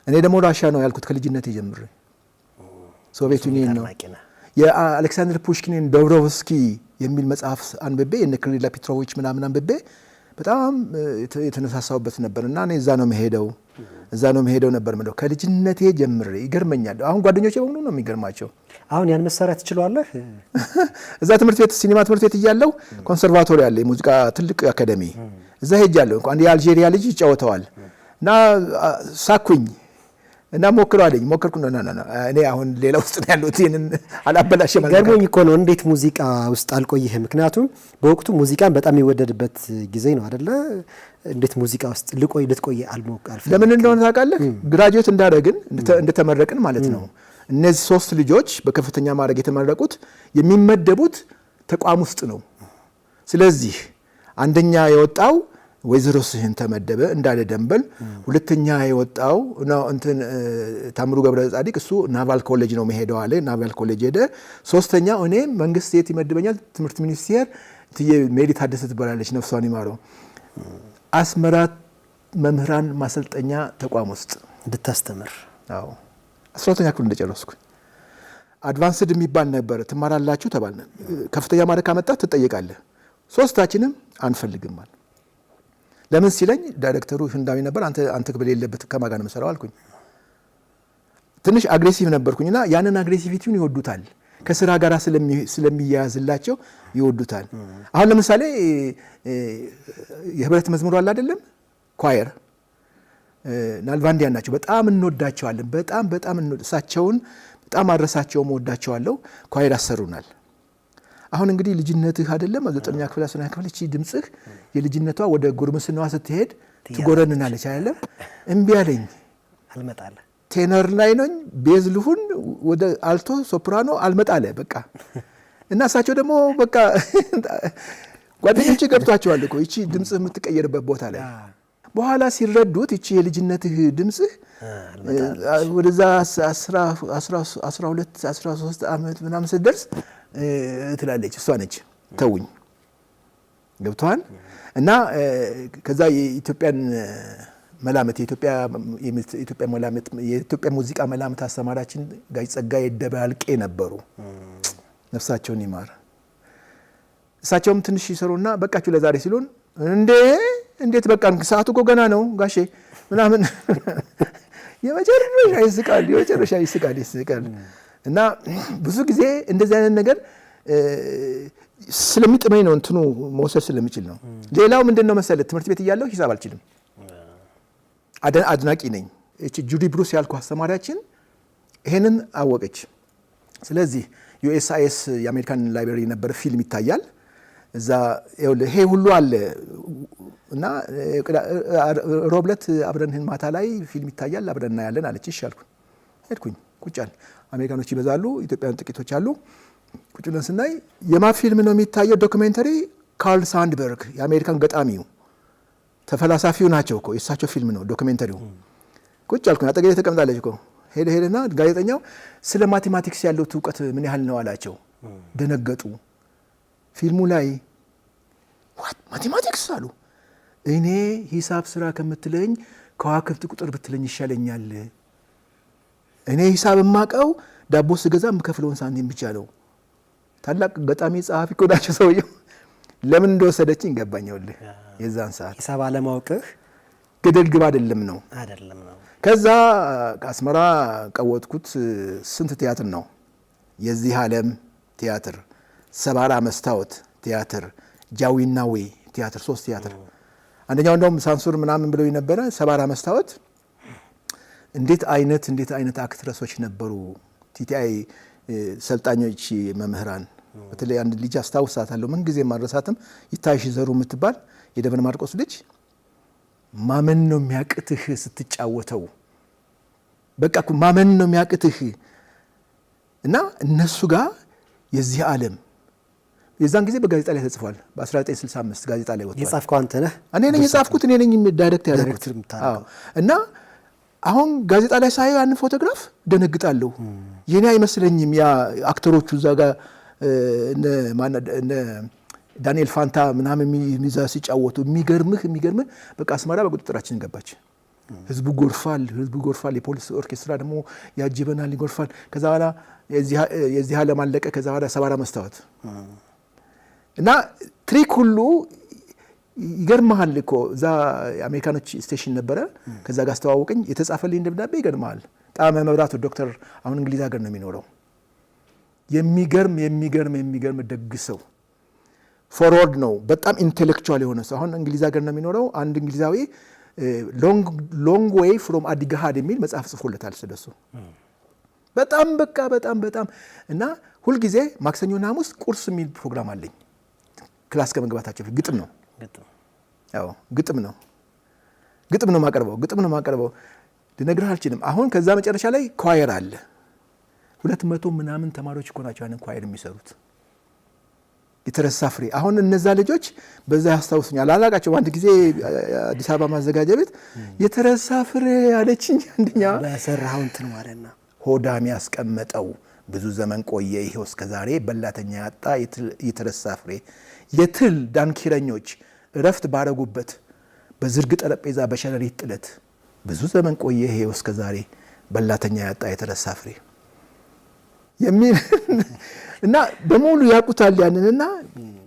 እኔ ደግሞ ራሻ ነው ያልኩት ከልጅነት ጀምሬ። ሶቪየት ዩኒየን ነው። የአሌክሳንደር ፑሽኪንን ዶብሮቭስኪ የሚል መጽሐፍ አንብቤ የነ ክሪላ ፔትሮቪች ምናምን አንብቤ በጣም የተነሳሳውበት ነበር እና እኔ እዛ ነው መሄደው ነበር ምለው ከልጅነቴ ጀምሬ። ይገርመኛል። አሁን ጓደኞቼ በሙሉ ነው የሚገርማቸው። አሁን ያን መሳሪያ ትችላለህ? እዛ ትምህርት ቤት ሲኒማ ትምህርት ቤት እያለሁ ኮንሰርቫቶሪ አለ፣ የሙዚቃ ትልቅ አካደሚ፣ እዛ ሄጃለሁ። አንድ የአልጄሪያ ልጅ ይጫወተዋል እና ሳኩኝ እና ሞክረው አለኝ። ሞከርኩ ነው እኔ አሁን ሌላ ውስጥ ነው ያለሁት። ይሄንን አላበላሽ ማለት ነው። ገርሞኝ እኮ ነው እንዴት ሙዚቃ ውስጥ አልቆይህም? ምክንያቱም በወቅቱ ሙዚቃን በጣም የሚወደድበት ጊዜ ነው አይደለ? እንዴት ሙዚቃ ውስጥ ልትቆይ አልሞክርም? ለምን እንደሆነ ታውቃለህ? ግራጁዌት እንዳደረግን እንደተመረቅን ማለት ነው። እነዚህ 3 ልጆች በከፍተኛ ማዕረግ የተመረቁት የሚመደቡት ተቋም ውስጥ ነው። ስለዚህ አንደኛ የወጣው ወይዘሮ ስህን ተመደበ እንዳለ ደንበል። ሁለተኛ የወጣው ነው እንትን ታምሩ ገብረ ጻዲቅ፣ እሱ ናቫል ኮሌጅ ነው መሄደው አለ። ናቫል ኮሌጅ ሄደ። ሶስተኛው እኔ መንግስት የት ይመድበኛል? ትምህርት ሚኒስቴር ሜሪ ታደሰ ትባላለች፣ ነፍሷን ይማረው፣ አስመራ መምህራን ማሰልጠኛ ተቋም ውስጥ እንድታስተምር። አዎ 12ኛ ክፍል እንደጨረስኩ አድቫንስድ የሚባል ነበር። ትማራላችሁ ተባልን። ከፍተኛ ማዕረግ ካመጣህ ትጠየቃለህ። 3ታችንም አንፈልግም ማለት ለምን ሲለኝ ዳይሬክተሩ ህንዳዊ ነበር። አንተ በሌለበት ከማን ጋር ነው የምሰራው አልኩኝ። ትንሽ አግሬሲቭ ነበርኩኝና ያንን አግሬሲቪቲውን ይወዱታል። ከስራ ጋር ስለሚያያዝላቸው ይወዱታል። አሁን ለምሳሌ የህብረት መዝሙር አለ አይደለም? ኳየር ናልቫንዲያን ናቸው። በጣም እንወዳቸዋለን። በጣም እሳቸውን በጣም አድረሳቸውም ወዳቸዋለሁ። ኳየር አሰሩናል። አሁን እንግዲህ ልጅነትህ አይደለም 9ኛ ክፍል 10ኛ ክፍል እቺ ድምጽህ የልጅነቷ ወደ ጉርምስናዋ ስትሄድ ትጎረንናለች አይደለም? እምቢ አለኝ። አልመጣለ ቴነር ላይ ነኝ፣ ቤዝ ልሁን፣ ወደ አልቶ ሶፕራኖ አልመጣለ በቃ። እና እሳቸው ደግሞ በቃ ጓደኞቼ ገብቷቸዋል እኮ እቺ ድምጽህ የምትቀየርበት ቦታ ላይ። በኋላ ሲረዱት እቺ የልጅነትህ ድምጽህ ወደዛ 12 13 ዓመት ምናምን ስትደርስ ትላለች። እሷ ነች ተውኝ። ገብቷል። እና ከዛ የኢትዮጵያን መላምት የኢትዮጵያ ሙዚቃ መላምት አስተማራችን ጋሽ ጸጋዬ ደባልቄ ነበሩ፣ ነፍሳቸውን ይማር። እሳቸውም ትንሽ ይሰሩና በቃችሁ ለዛሬ ሲሉን እንዴት በቃን? ሰዓቱ እኮ ገና ነው ጋሼ ምናምን የመጨረሻ ይስቃል። እና ብዙ ጊዜ እንደዚህ አይነት ነገር ስለሚጥመኝ ነው እንትኑ መውሰድ ስለሚችል ነው። ሌላው ምንድነው መሰለህ? ትምህርት ቤት እያለሁ ሂሳብ አልችልም። አድናቂ ነኝ። እቺ ጁዲ ብሩስ ያልኩ አስተማሪያችን ይሄንን አወቀች። ስለዚህ ዩኤስአይኤስ የአሜሪካን ላይብረሪ ነበር፣ ፊልም ይታያል እዛ። ይሄ ሁሉ አለ እና ሮብለት አብረን ማታ ላይ ፊልም ይታያል አብረን እናያለን አለች። እሺ አልኩኝ። ሄድኩኝ። ቁጭ አለ። አሜሪካኖች ይበዛሉ፣ ኢትዮጵያውያን ጥቂቶች አሉ። ቁጭ ብለን ስናይ የማን ፊልም ነው የሚታየው? ዶክመንተሪ ካርል ሳንድበርግ የአሜሪካን ገጣሚው ተፈላሳፊው ናቸው እኮ የእሳቸው ፊልም ነው ዶክመንተሪው። ቁጭ አልኩኝ። አጠገቤ ተቀምጣለች እኮ። ሄደና ጋዜጠኛው ስለ ማቴማቲክስ ያለው እውቀት ምን ያህል ነው አላቸው። ደነገጡ። ፊልሙ ላይ ማቴማቲክስ አሉ። እኔ ሂሳብ ስራ ከምትለኝ ከዋክብት ቁጥር ብትለኝ ይሻለኛል። እኔ ሂሳብ የማውቀው ዳቦ ስገዛ የምከፍለውን ሳንቲም ብቻ ነው። ታላቅ ገጣሚ ጸሐፊ እኮ ናቸው ሰውየው። ለምን እንደወሰደችኝ ገባኛውልህ። የዛን ሰዓት ሂሳብ አለማወቅህ ገደል ግብ አይደለም ነው። ከዛ አስመራ ቀወጥኩት። ስንት ቲያትር ነው? የዚህ ዓለም ቲያትር፣ ሰባራ መስታወት ቲያትር፣ ጃዊናዊ ቲያትር፣ 3 ቲያትር። አንደኛው እንደውም ሳንሱር ምናምን ብለው የነበረ ሰባራ መስታወት እንዴት አይነት አክትረሶች ነበሩ። ቲቲአይ ሰልጣኞች መምህራን በተለይ አንድ ልጅ አስታውሳታለሁ ምን ጊዜ ማረሳትም ይታይሽ ዘሩ የምትባል የደብረ ማርቆስ ልጅ ማመን ነው የሚያቅትህ ስትጫወተው በቃ ማመን ነው የሚያቅትህ እና እነሱ ጋር የዚህ ዓለም የዛን ጊዜ በጋዜጣ ላይ ተጽፏል በ1965 ጋዜጣ ላይ ወጥቷል የጻፍከው አንተ ነህ እኔ ነኝ የጻፍኩት እኔ ነኝ ዳይሬክት ያደረኩት እና አሁን ጋዜጣ ላይ ሳየው ያን ፎቶግራፍ ደነግጣለሁ የኔ አይመስለኝም ያ አክተሮቹ እዛ ጋር እነ ዳንኤል ፋንታ ምናምን ሚዛ ሲጫወቱ የሚገርምህ በቃ አስመራ በቁጥጥራችን ገባች ህዝቡ ጎርፋል የፖሊስ ኦርኬስትራ ደግሞ ያጅበናል ይጎርፋል ከዛ በኋላ የዚህ ዓለም አለቀ ከዛ በኋላ ሰባራ መስታወት እና ትሪክ ሁሉ ይገርማል እኮ እዛ አሜሪካኖች ስቴሽን ነበረ ከዛ ጋር አስተዋወቀኝ የተጻፈልኝ ደብዳቤ ይገርማል ጣመ መብራቱ ዶክተር አሁን እንግሊዝ ሀገር ነው የሚኖረው የሚገርም ደግ ሰው ፎርወርድ ነው በጣም ኢንቴሌክቹዋል የሆነ ሰው አሁን እንግሊዝ ሀገር ነው የሚኖረው አንድ እንግሊዛዊ ሎንግ ዌይ ፍሮም አዲግሃድ የሚል መጽሐፍ ጽፎለታል ስለሱ በጣም በቃ በጣም እና ሁሉ ጊዜ ማክሰኞና ሐሙስ ቁርስ የሚል ፕሮግራም አለኝ ክላስ ከመግባታቸው ግጥም ነው ግጥም ነው ማቀርበው ልነግርህ አልችልም አሁን ከዛ መጨረሻ ላይ ኳየር አለ 200 ምናምን ተማሪዎች እኮ ናቸው ያንን ኳየር የሚሰሩት የተረሳ ፍሬ አሁን እነዛ ልጆች በዛ ያስታውሱኛል አላቃቸው አንድ ጊዜ አዲስ አበባ ማዘጋጃ ቤት የተረሳ ፍሬ አለችኝ አንደኛ በሰራው እንትን ማለትና ሆዳም ያስቀመጠው ብዙ ዘመን ቆየ ይሄው እስከዛሬ በላተኛ ያጣ የተረሳ ፍሬ የትል ዳንኪረኞች እረፍት ባረጉበት በዝርግ ጠረጴዛ በሸረሪት ጥለት ብዙ ዘመን ቆየ ይሄው እስከዛሬ በላተኛ ያጣ የተረሳ ፍሬ የሚል እና በሙሉ ያቁታል ያንንና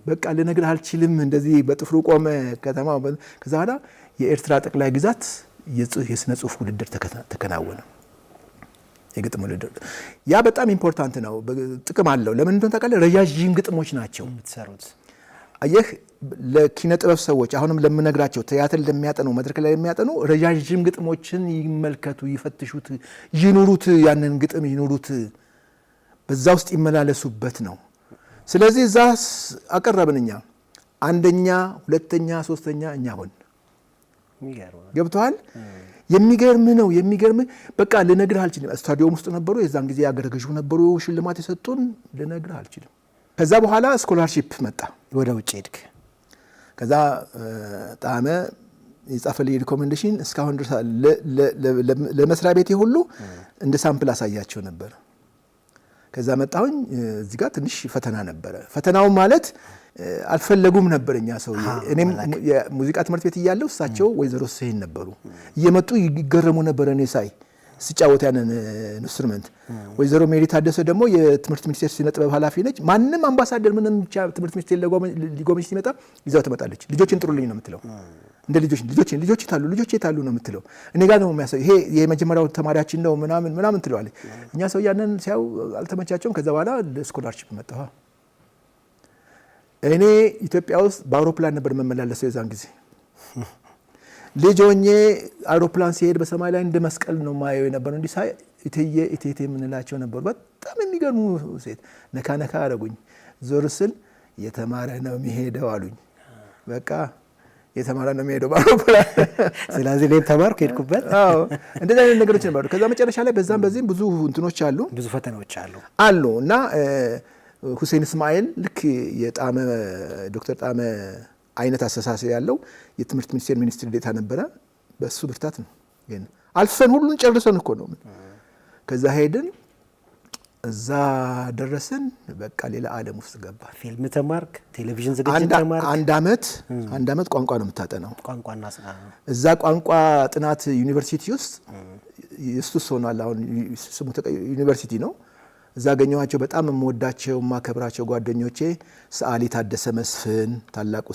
በቃ ልነግርህ አልችልም እንደዚህ በጥፍሩ ቆመ ከተማው ከዛ በኋላ የኤርትራ ጠቅላይ ግዛት የስነ ጽሁፍ ውድድር ተከናወነ የግጥም ውድድር ያ በጣም ኢምፖርታንት ነው ጥቅም አለው ለምን እንደሆነ ታውቃለህ ረጃጅም ግጥሞች ናቸው የምትሰሩት አየህ ለኪነ ጥበብ ሰዎች አሁንም ለምነግራቸው ቲያትር ለሚያጠኑ መድረክ ላይ የሚያጠኑ ረጃጅም ግጥሞችን ይመልከቱ ይፈትሹት ይኑሩት ያንን ግጥም ይኑሩት በዛ ውስጥ ይመላለሱበት ነው ስለዚህ እዛ አቀረብንኛ አንደኛ ሁለተኛ ሶስተኛ እኛ ሆን ገብቷል የሚገርም በቃ ልነግርህ አልችልም ስታዲየም ውስጥ ነበሩ የዛን ጊዜ ያገረገዡ ነበሩ ሽልማት የሰጡን ልነግርህ አልችልም ከዛ በኋላ ስኮላርሺፕ መጣ ወደ ውጭ ሄድክ ከዛ ጣመ የጻፈልኝ ሪኮሜንዴሽን እስካሁን ድረስ ለመስሪያ ቤቴ ሁሉ እንደ ሳምፕል አሳያቸው ነበር ከዛ መጣሁኝ እዚህ ጋር ትንሽ ፈተና ነበረ ፈተናው ማለት አልፈለጉም ነበርኛ ሰው እኔም የሙዚቃ ትምህርት ቤት እያለሁ እሳቸው ወይዘሮ ሰይን ነበሩ እየመጡ ይገረሙ ነበር እኔ ሳይ ሲጫወት ያንን ኢንስትሩመንት ወይዘሮ ሜሪ ታደሰ ደግሞ የትምህርት ሚኒስቴር ስነ ጥበብ ኃላፊ ነች ማንንም አምባሳደር ምንም ብቻ ትምህርት ሚኒስቴር ሊጎበኝ ሲመጣ ይዛው ትመጣለች ልጆችን ጥሩልኝ ነው የምትለው እንደ ልጆች ይታሉ ነው የምትለው እኔ ጋር ነው የሚያሰው ይሄ የመጀመሪያው ተማሪያችን ነው ምናምን ትለዋለች እኛ ሰው ያንን ሲያው አልተመቻቸውም ከዛ በኋላ ስኮላርሺፕ መጣሁ እኔ ኢትዮጵያ ውስጥ በአውሮፕላን ነበር መመላለሰው የዛን ጊዜ ልጅ ሆኜ አውሮፕላን ሲሄድ በሰማይ ላይ እንደ መስቀል ነው ማየው የነበረው እንዲህ ሳይ እቴቴ የምንላቸው ነበሩ በጣም የሚገርሙ ሴት ነካ አረጉኝ ዞር ስል የተማረ ነው የሚሄደው አሉኝ በቃ የተማረ ነው የሚሄደው በአውሮፕላን ስለዚህ እኔም ተማርኩ ሄድኩበት እንደዚህ አይነት ነገሮች ነበሩ ከዛ መጨረሻ ላይ በዚህም ብዙ እንትኖች አሉ ብዙ ፈተናዎች አሉ እና ሁሴን እስማኤል ልክ የጣመ ዶክተር ጣመ አይነት አስተሳሰብ ያለው የትምህርት ሚኒስቴር ሚኒስትር ዴታ ነበረ በሱ ብርታት ነው ግን አልፈን ሁሉን ጨርሰን እኮ ነው ከዛ ሄድን እዛ ደረስን በቃ ሌላ ዓለም ውስጥ ገባ ፊልም ተማርክ ቴሌቪዥን ዝግጅት ተማርክ አንድ አመት ቋንቋ ነው የምታጠናው ቋንቋና እዛ ቋንቋ ጥናት ዩኒቨርሲቲ ውስጥ ኢየሱስ ሆኗል አሁን ስሙ ዩኒቨርሲቲ ነው እዛ አገኘኋቸው በጣም የምወዳቸው ማከብራቸው ጓደኞቼ ሰዓሊ ታደሰ መስፍን ታላቁ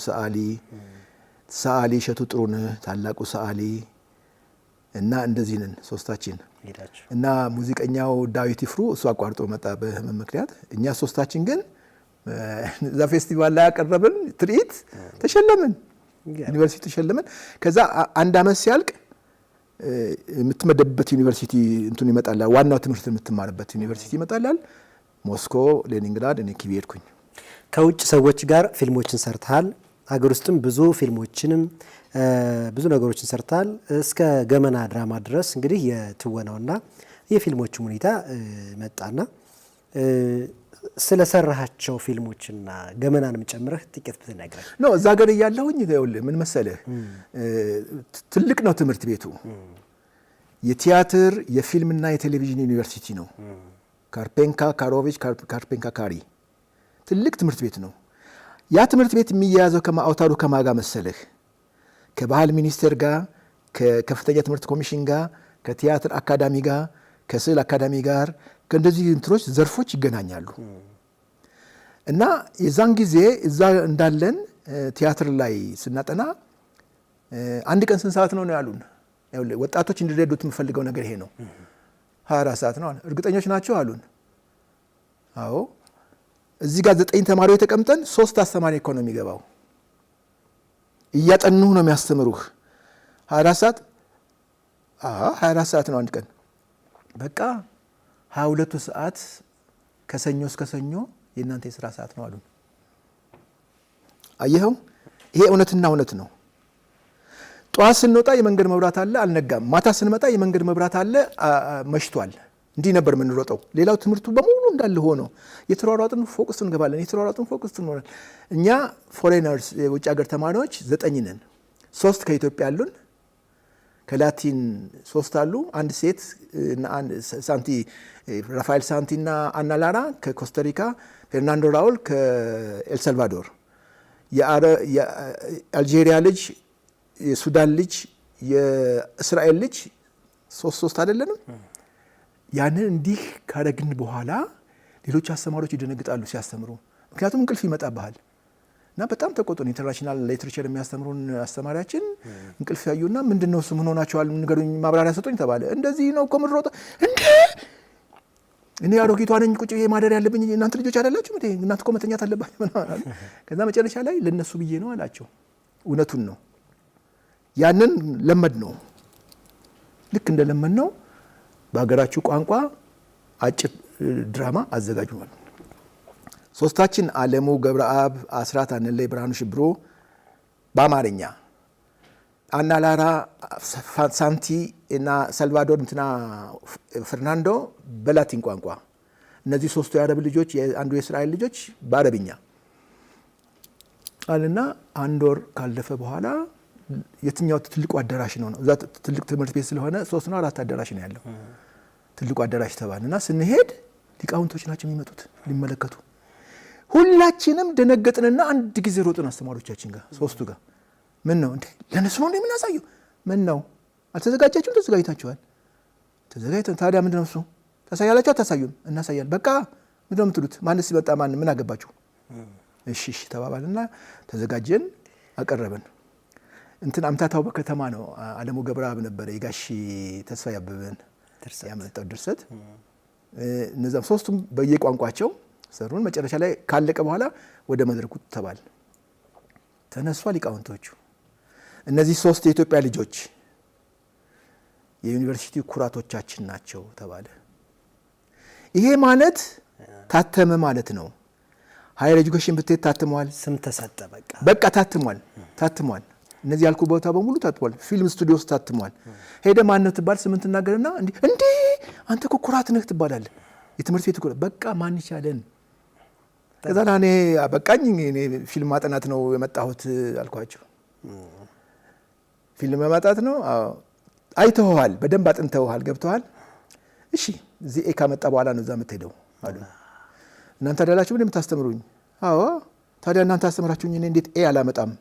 ሰዓሊ እሸቱ ጥሩነህ ታላቁ ሰዓሊ እና እንደዚህ ነን ሶስታችን እና ሙዚቀኛው ዳዊት ይፍሩ እሱ አቋርጦ መጣ በህመም ምክንያት እኛ ሶስታችን ግን እዛ ፌስቲቫል ላይ ያቀረብን ትርኢት ተሸለምን ዩኒቨርሲቲ ተሸለምን ከዛ አንድ አመት ሲያልቅ የምትመደብበት ዩኒቨርሲቲ እንትን ይመጣላል ዋናው ትምህርት የምትማርበት ዩኒቨርሲቲ ይመጣላል ሞስኮ ሌኒንግራድ እኔ ኪቭ ሄድኩኝ ከውጭ ሰዎች ጋር ፊልሞችን ሰርተሃል። ሀገር ውስጥም ብዙ ፊልሞችንም ብዙ ነገሮችን ሰርተሃል። እስከ ገመና ድራማ ድረስ እንግዲህ የትወናውና የፊልሞቹም ሁኔታ መጣና ስለሰራሃቸው ፊልሞችና ገመናንም ጨምረህ ጥቂት ብትነግረን። እዛ ሀገር እያለሁኝ ምን መሰለህ ትልቅ ነው ትምህርት ቤቱ። የቲያትር የፊልምና የቴሌቪዥን ዩኒቨርሲቲ ነው። ካርፔንካ ካሮቪች ካርፔንካ ካሪ ትልቅ ትምህርት ቤት ነው። ያ ትምህርት ቤት የሚያያዘው ከማውታሩ ከማጋ መሰለህ ከባህል ሚኒስቴር ጋር፣ ከከፍተኛ ትምህርት ኮሚሽን ጋር፣ ከቲያትር አካዳሚ ጋር፣ ከስዕል አካዳሚ ጋር ከእንደዚህ እንትኖች ዘርፎች ይገናኛሉ። እና የዛን ጊዜ እዛ እንዳለን ቲያትር ላይ ስናጠና አንድ ቀን ስንት ሰዓት ነው ያሉን። ወጣቶች እንዲረዱት የምፈልገው ነገር ይሄ ነው። 24 ሰዓት ነው። እርግጠኞች ናቸው አሉን። አዎ። እዚህ ጋር 9 ተማሪዎች ተቀምጠን 3 አስተማሪ እኮ ነው የሚገባው። እያጠኑህ ነው የሚያስተምሩህ። 24 ሰዓት 24 ሰዓት ነው አንድ ቀን። በቃ 22 ሰዓት ከሰኞ እስከ ሰኞ የእናንተ የስራ ሰዓት ነው አሉን። አየኸው፣ ይሄ እውነትና እውነት ነው። ጠዋት ስንወጣ የመንገድ መብራት አለ፣ አልነጋም። ማታ ስንመጣ የመንገድ መብራት አለ፣ መሽቷል። እንዲህ ነበር የምንሮጠው። ሌላው ትምህርቱ በሙሉ እንዳለ ሆኖ የተሯሯጥን ፎቅ ውስጥ እንገባለን፣ የተሯሯጥን ፎቅ ውስጥ እንሆናለን። እኛ ፎሬነርስ የውጭ ሀገር ተማሪዎች 9 ነን። 3 ከኢትዮጵያ አሉን፣ ከላቲን 3 አሉ፣ አንድ ሴት ሳንቲ ራፋኤል ሳንቲ እና አና ላራ ከኮስታሪካ፣ ፌርናንዶ ራውል ከኤልሳልቫዶር፣ የአልጄሪያ ልጅ፣ የሱዳን ልጅ፣ የእስራኤል ልጅ 3 አይደለንም። ያንን እንዲህ ካደረግን በኋላ ሌሎች አስተማሪዎች ይደነግጣሉ ሲያስተምሩ፣ ምክንያቱም እንቅልፍ ይመጣብሃል። እና በጣም ተቆጡን። ኢንተርናሽናል ሊትሬቸር የሚያስተምሩን አስተማሪያችን እንቅልፍ ያዩና ምንድነው እሱ ምን ሆናችኋል ንገሩኝ፣ ማብራሪያ ሰጡኝ ተባለ። እንደዚህ ነው እኮ የምንሮጠው። እንዴ እኔ አሮጊቷ ነኝ ቁጭ ብዬ ማደር ያለብኝ፣ እናንተ ልጆች አይደላችሁ እንዴ? እናንተ እኮ መተኛት አለባችሁ ምናምን። ከዛ መጨረሻ ላይ ለነሱ ብዬ ነው አላቸው። እውነቱን ነው። ያንን ለመድ ነው። ልክ እንደ ለመድ ነው በሀገራችሁ ቋንቋ አጭር ድራማ አዘጋጁዋል። 3ታችን አለሙ ገብረአብ፣ አስራት አንለይ፣ ብርሃኑ ሽብሮ በአማርኛ፣ አና ላራ ሳንቲ እና ሳልቫዶር እንትና ፈርናንዶ በላቲን ቋንቋ። እነዚህ 3ቱ የአረብ ልጆች አንዱ የእስራኤል ልጆች በአረብኛ አለና 1 ወር ካለፈ በኋላ የትኛው ትልቁ አዳራሽ ነው? እዛ ትልቅ ትምህርት ቤት ስለሆነ 3 ነው 4 አዳራሽ ነው ያለው። ትልቁ አዳራሽ ተባልና ስንሄድ ሊቃውንቶች ናቸው የሚመጡት ሊመለከቱ። ሁላችንም ደነገጥንና አንድ ጊዜ ሮጥን አስተማሪዎቻችን ጋር 3ቱ ጋር። ምን ነው እንዴ ለነሱ ነው እንደምናሳየው? ምን ነው አልተዘጋጃችሁም? ተዘጋጅታችኋል። ተዘጋጅተን ታዲያ ምንድነው እሱ? ታሳያላችሁ? አታሳዩም? እናሳያለን። በቃ ምንድነው የምትሉት? ማንስ ይመጣ ማን ምን አገባችሁ? እሺ እሺ ተባባልና ተዘጋጀን፣ አቀረበን። እንትን አምታታው በከተማ ነው። አለሙ ገብረአብ ነበረ የጋሽ ተስፋ ያበበን ያመጣው ድርሰት። እነዛም 3ቱም በየቋንቋቸው ሰሩን። መጨረሻ ላይ ካለቀ በኋላ ወደ መድረኩ ተባል። ተነሷ ሊቃውንቶቹ። እነዚህ 3 የኢትዮጵያ ልጆች የዩኒቨርሲቲ ኩራቶቻችን ናቸው ተባለ። ይሄ ማለት ታተመ ማለት ነው። ሃይር ኤጁኬሽን ብትሄድ ታትሟል። ስም ተሰጠ። በቃ ታትሟል። እነዚህ ያልኩ ቦታ በሙሉ ታትሟል። ፊልም ስቱዲዮ ውስጥ ታትሟል። ሄደ ማን ነው ትባል፣ ስምን ትናገርና እንዴ አንተ እኮ ኩራት ነህ ትባላለህ። የትምህርት ቤት ኩራት። በቃ ማን ይቻለን። ከዛ እኔ በቃኝ፣ እኔ ፊልም ማጥናት ነው የመጣሁት አልኳቸው። ፊልም ማጥናት ነው? አዎ። አይተኸዋል፣ በደንብ አጥንተኸዋል፣ ገብተዋል። እሺ እዚህ ኤ ካመጣ በኋላ ነው እዛ የምትሄደው አሉ። እናንተ አይደላችሁ ምን የምታስተምሩኝ? አዎ። ታዲያ እናንተ አስተምራችሁኝ እኔ እንዴት ኤ አላመጣም?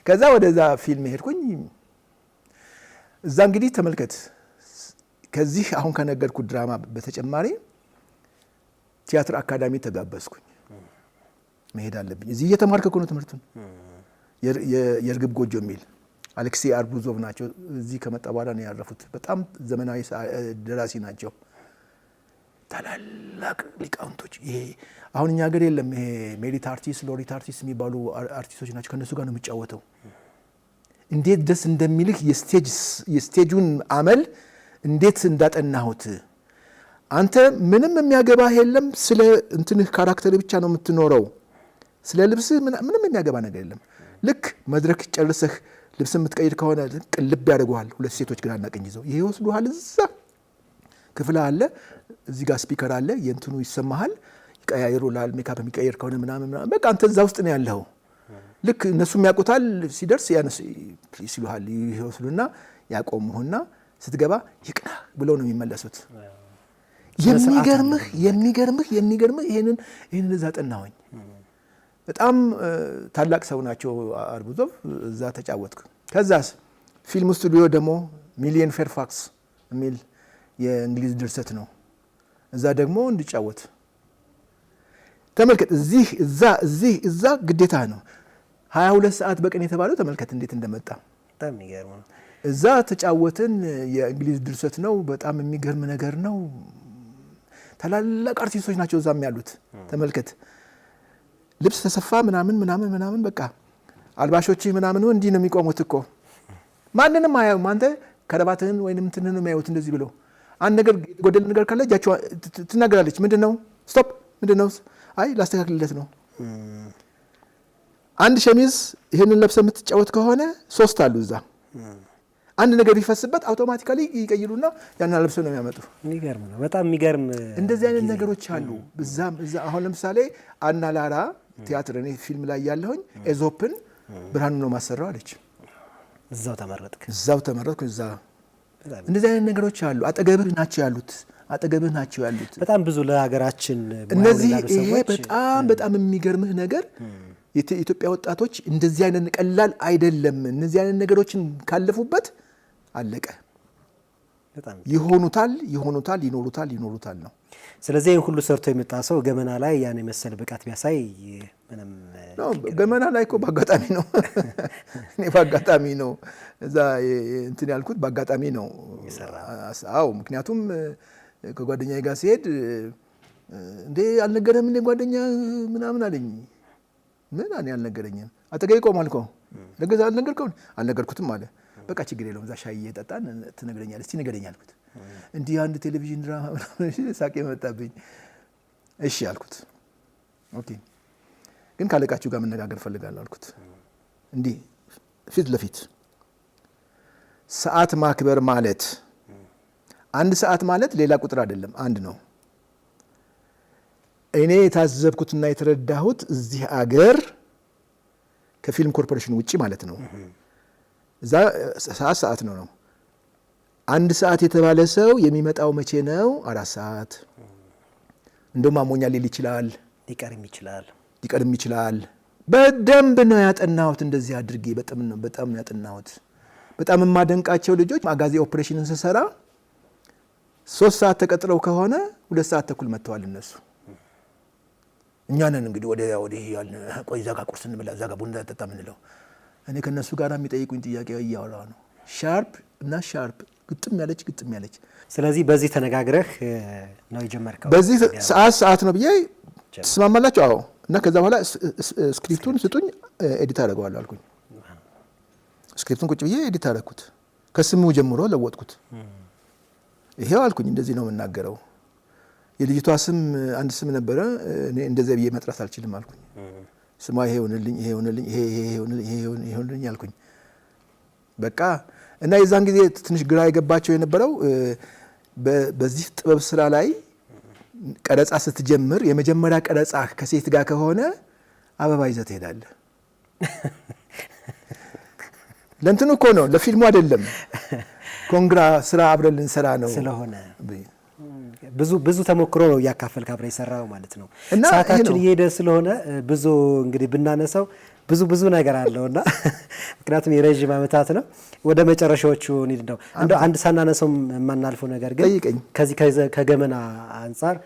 ከዛ ወደዛ ፊልም ሄድኩኝ። እዛ እንግዲህ ተመልከት፣ ከዚህ አሁን ከነገርኩ ድራማ በተጨማሪ ቲያትር አካዳሚ ተጋበዝኩኝ። መሄድ አለብኝ። እዚህ እየተማርክ እኮ ነው ትምህርቱን። የእርግብ ጎጆ የሚል አሌክሲ አርቡዞቭ ናቸው። እዚህ ከመጣ በኋላ ነው ያረፉት። በጣም ዘመናዊ ደራሲ ናቸው። ታላላቅ ሊቃውንቶች። ይሄ አሁን እኛ ሀገር የለም። ይሄ ሜሪት አርቲስት፣ ሎሪት አርቲስት የሚባሉ አርቲስቶች ናቸው። ከነሱ ጋር ነው የሚጫወተው። እንዴት ደስ እንደሚልህ የስቴጁን አመል እንዴት እንዳጠናሁት። አንተ ምንም የሚያገባህ የለም። ስለ እንትንህ ካራክተር ብቻ ነው የምትኖረው። ስለ ልብስ ምንም የሚያገባ ነገር የለም። ልክ መድረክ ጨርሰህ ልብስ የምትቀይር ከሆነ ቅልብ ያደርጉሃል። ሁለት ሴቶች ግራና ቀኝ ይዘው ይሄ ይወስዱሃል። እዛ ክፍል አለ፣ እዚህ ጋር ስፒከር አለ፣ የእንትኑ ይሰማሃል፣ ይቀያይሩልሃል። ሜካፕ የሚቀየር ከሆነ ምናምን በቃ አንተ እዛ ውስጥ ነው ያለው። ልክ እነሱም ያውቁታል። ሲደርስ ያነስ ይሉሃል፣ ይወስዱና ያቆሙህና ስትገባ ይቅና ብለው ነው የሚመለሱት። የሚገርምህ ይሄንን እዛ ጠናሁኝ። በጣም ታላቅ ሰው ናቸው አርቡዞቭ። እዛ ተጫወትኩ። ከዛስ ፊልም ስቱዲዮ ደግሞ ሚሊየን ፌርፋክስ የሚል የእንግሊዝ ድርሰት ነው። እዛ ደግሞ እንድጫወት ተመልከት። እዛ ግዴታ ነው። 22 ሰዓት በቀን የተባለው ተመልከት እንዴት እንደመጣ። በጣም የሚገርም ነው። እዛ ተጫወትን። የእንግሊዝ ድርሰት ነው። በጣም የሚገርም ነገር ነው። ታላላቅ አርቲስቶች ናቸው እዛም ያሉት። ተመልከት ልብስ ተሰፋ ምናምን በቃ አልባሾች ምናምን እንዲህ ነው የሚቆሙት እኮ ማንንም አያዩም። አንተ ከረባትህን ወይንም እንትንህን የሚያዩት እንደዚህ ብለው አንድ ነገር ጎደል ነገር ካለ እጃቸው ትናገራለች። ምንድነው ስቶፕ፣ ምንድነው አይ ላስተካክልለት ነው። አንድ ሸሚዝ ይሄንን ለብሰ የምትጫወት ከሆነ 3 አሉ እዛ። አንድ ነገር ቢፈስበት አውቶማቲካሊ ይቀይሩና ያን ለብሰ ነው የሚያመጡ። የሚገርም ነው። በጣም የሚገርም እንደዚህ አይነት ነገሮች አሉ። እዛ አሁን ለምሳሌ አና ላራ ቲያትር እኔ ፊልም ላይ ያለሁኝ ኤዞፕን ብርሃኑ ነው ማሰራው አለች። እዛው ተመረጥኩ። እዛ እንደዚህ አይነት ነገሮች አሉ። አጠገብህ ናቸው ያሉት። በጣም ብዙ ለሀገራችን እነዚህ ይሄ በጣም የሚገርምህ ነገር የኢትዮጵያ ወጣቶች እንደዚህ አይነት ቀላል አይደለም። እነዚህ አይነት ነገሮችን ካለፉበት አለቀ። ይሆኑታል፣ ይኖሩታል ነው። ስለዚህ ይህን ሁሉ ሰርቶ የመጣ ሰው ገመና ላይ ያን የመሰለ ብቃት ቢያሳይ ምንም ገመና ላይ እኮ በአጋጣሚ ነው። እኔ በአጋጣሚ ነው እዛ እንትን ያልኩት፣ በአጋጣሚ ነው። አዎ፣ ምክንያቱም ከጓደኛዬ ጋር ሲሄድ እንዴ አልነገረህም እንዴ ጓደኛ ምናምን አለኝ። ምን እኔ አልነገረኝም። አጠገቤ ቆሟል እኮ አልነገርኩትም አለ። በቃ ችግር የለውም እዛ ሻይ እየጠጣን ትነግረኛለህ፣ እስቲ ንገረኝ አልኩት። እንዲህ አንድ ቴሌቪዥን ድራማ ምናምን ሳቄ መጣብኝ። እሺ አልኩት። ኦኬ ግን ካለቃችሁ ጋር መነጋገር ፈልጋለሁ አልኩት። እንዲህ ፊት ለፊት ሰዓት ማክበር ማለት አንድ ሰዓት ማለት ሌላ ቁጥር አይደለም፣ አንድ ነው። እኔ የታዘብኩትና የተረዳሁት እዚህ አገር ከፊልም ኮርፖሬሽን ውጪ ማለት ነው እዛ ሰዓት ነው። አንድ ሰዓት የተባለ ሰው የሚመጣው መቼ ነው? 4 ሰዓት። እንደውም አሞኛ ሊል ይችላል፣ ሊቀርም ይችላል። በደንብ ነው ያጠናሁት። እንደዚህ አድርጌ በጣም ነው ያጠናሁት። በጣም የማደንቃቸው ልጆች አጋዜ ኦፕሬሽንን ስሰራ 3 ሰዓት ተቀጥረው ከሆነ 2 ሰዓት ተኩል መጥተዋል እነሱ። እኛ ነን እንግዲህ ወደ ቆይ እዛ ጋር ቁርስ እንብላ፣ እዛ ጋር ቡና ጠጣ ምንለው። እኔ ከነሱ ጋር የሚጠይቁኝ ጥያቄ እያወራሁ ነው። ሻርፕ እና ሻርፕ፣ ግጥም ያለች። ስለዚህ በዚህ ተነጋግረህ ነው የጀመርከው? በዚህ ሰዓት ነው ብዬ ትስማማላችሁ? አዎ። እና ከዛ በኋላ ስክሪፕቱን ስጡኝ ኤዲት አደርገዋለሁ አልኩኝ። ስክሪፕቱን ቁጭ ብዬ ኤዲት አደረኩት። ከስሙ ጀምሮ ለወጥኩት። ይሄው አልኩኝ፣ እንደዚህ ነው የምናገረው። የልጅቷ ስም አንድ ስም ነበረ፣ እኔ እንደዚህ ብዬ መጥራት አልችልም አልኩኝ። ስሟ ይሄ ይሆንልኝ አልኩኝ። በቃ እና የዛን ጊዜ ትንሽ ግራ የገባቸው የነበረው በዚህ ጥበብ ስራ ላይ ቀረጻ ስትጀምር የመጀመሪያ ቀረጻ ከሴት ጋር ከሆነ አበባ ይዘህ ትሄዳለህ። ለእንትኑ እኮ ነው፣ ለፊልሙ አይደለም። ኮንግራ ስራ አብረን ልንሰራ ነው ስለሆነ ብዙ ተሞክሮ ነው እያካፈልክ አብረህ የሰራው ማለት ነው። ሰዓታችን እየሄደ ስለሆነ ብዙ እንግዲህ ብናነሳው ብዙ ነገር አለውና ምክንያቱም የረዥም ዓመታት ነው። ወደ መጨረሻዎቹ እንሂድ ነው። እንደው አንድ ሳናነሳው የማናልፈው ነገር ግን ከዚህ ከገመና አንጻር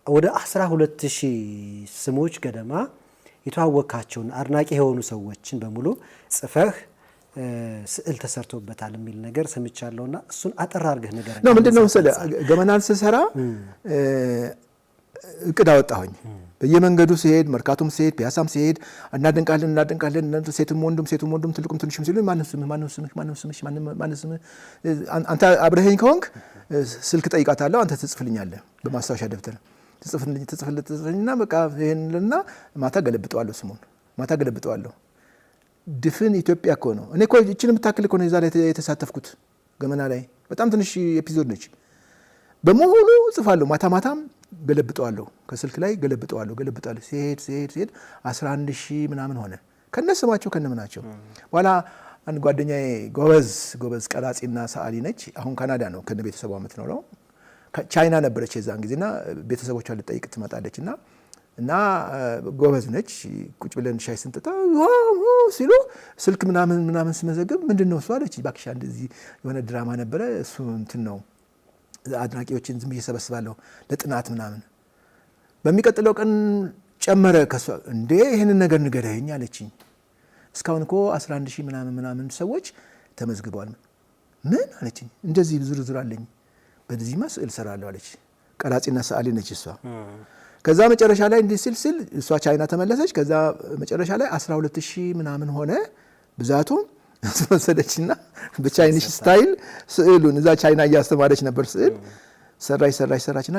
ወደ 12000 ስሞች ገደማ የተዋወቃቸውን አድናቂ የሆኑ ሰዎችን በሙሉ ጽፈህ ስዕል ተሰርቶበታል የሚል ነገር ሰምቻለሁና እሱን አጠር አድርገህ ነገር ነው። ምንድነው መሰለህ ገመናን ስሰራ እቅድ አወጣሁኝ። በየመንገዱ ሲሄድ መርካቶም ሲሄድ ፒያሳም ሲሄድ እናደንቃለን ሴቱም ወንዱም ትልቁም ትንሹም ሲሉ ማነው ስምህ አንተ አብረኸኝ ከሆንክ ስልክ ጠይቃታለሁ አንተ ትጽፍልኛለህ በማስታወሻ ደብተር ትጽፍልኝና በቃ ይሄንልና ማታ ገለብጠዋለሁ ድፍን ኢትዮጵያ እኮ ነው እኔ እኮ እቺን የምታክል እኮ ነው የዛ ላይ የተሳተፍኩት ገመና ላይ በጣም ትንሽ ኤፒሶድ ነች በሙሉ ጽፋለሁ ማታም ገለብጠዋለሁ ከስልክ ላይ ገለብጠዋለሁ ሲሄድ 11000 ምናምን ሆነ ከነስማቸው ከነምናቸው በኋላ አንድ ጓደኛዬ ጎበዝ ቀራጺና ሰዓሊ ነች አሁን ካናዳ ነው ከነ ቤተሰቧ የምትኖረው ቻይና ነበረች የዛን ጊዜና ቤተሰቦቿን ልጠይቅ ትመጣለችና እና ጎበዝ ነች ቁጭ ብለን ሻይ ስንጠጣ ሲሉ ስልክ ምናምን ስመዘግብ ምንድነው እሱ አለች ባክሻ እንደዚህ የሆነ ድራማ ነበረ እሱ እንትን ነው አድናቂዎችን ዝም ብዬ ሰበስባለሁ ለጥናት ምናምን በሚቀጥለው ቀን ጨመረ ከሷ እንዴ ይሄንን ነገር ንገረኝ አለችኝ እስካሁን እኮ 11000 ምናምን ሰዎች ተመዝግበዋል ምን አለችኝ እንደዚህ ዝርዝር አለኝ በዚህማ ስዕል ሰራለሁ አለች ቀራጺና ሰዓሊ ነች እሷ ከዛ መጨረሻ ላይ እንዲህ ሲል እሷ ቻይና ተመለሰች ከዛ መጨረሻ ላይ 12000 ምናምን ሆነ ብዛቱ ወሰደችና በቻይኒሽ ስታይል ስዕሉን እዛ ቻይና እያስተማረች ነበር ስዕል ሰራችና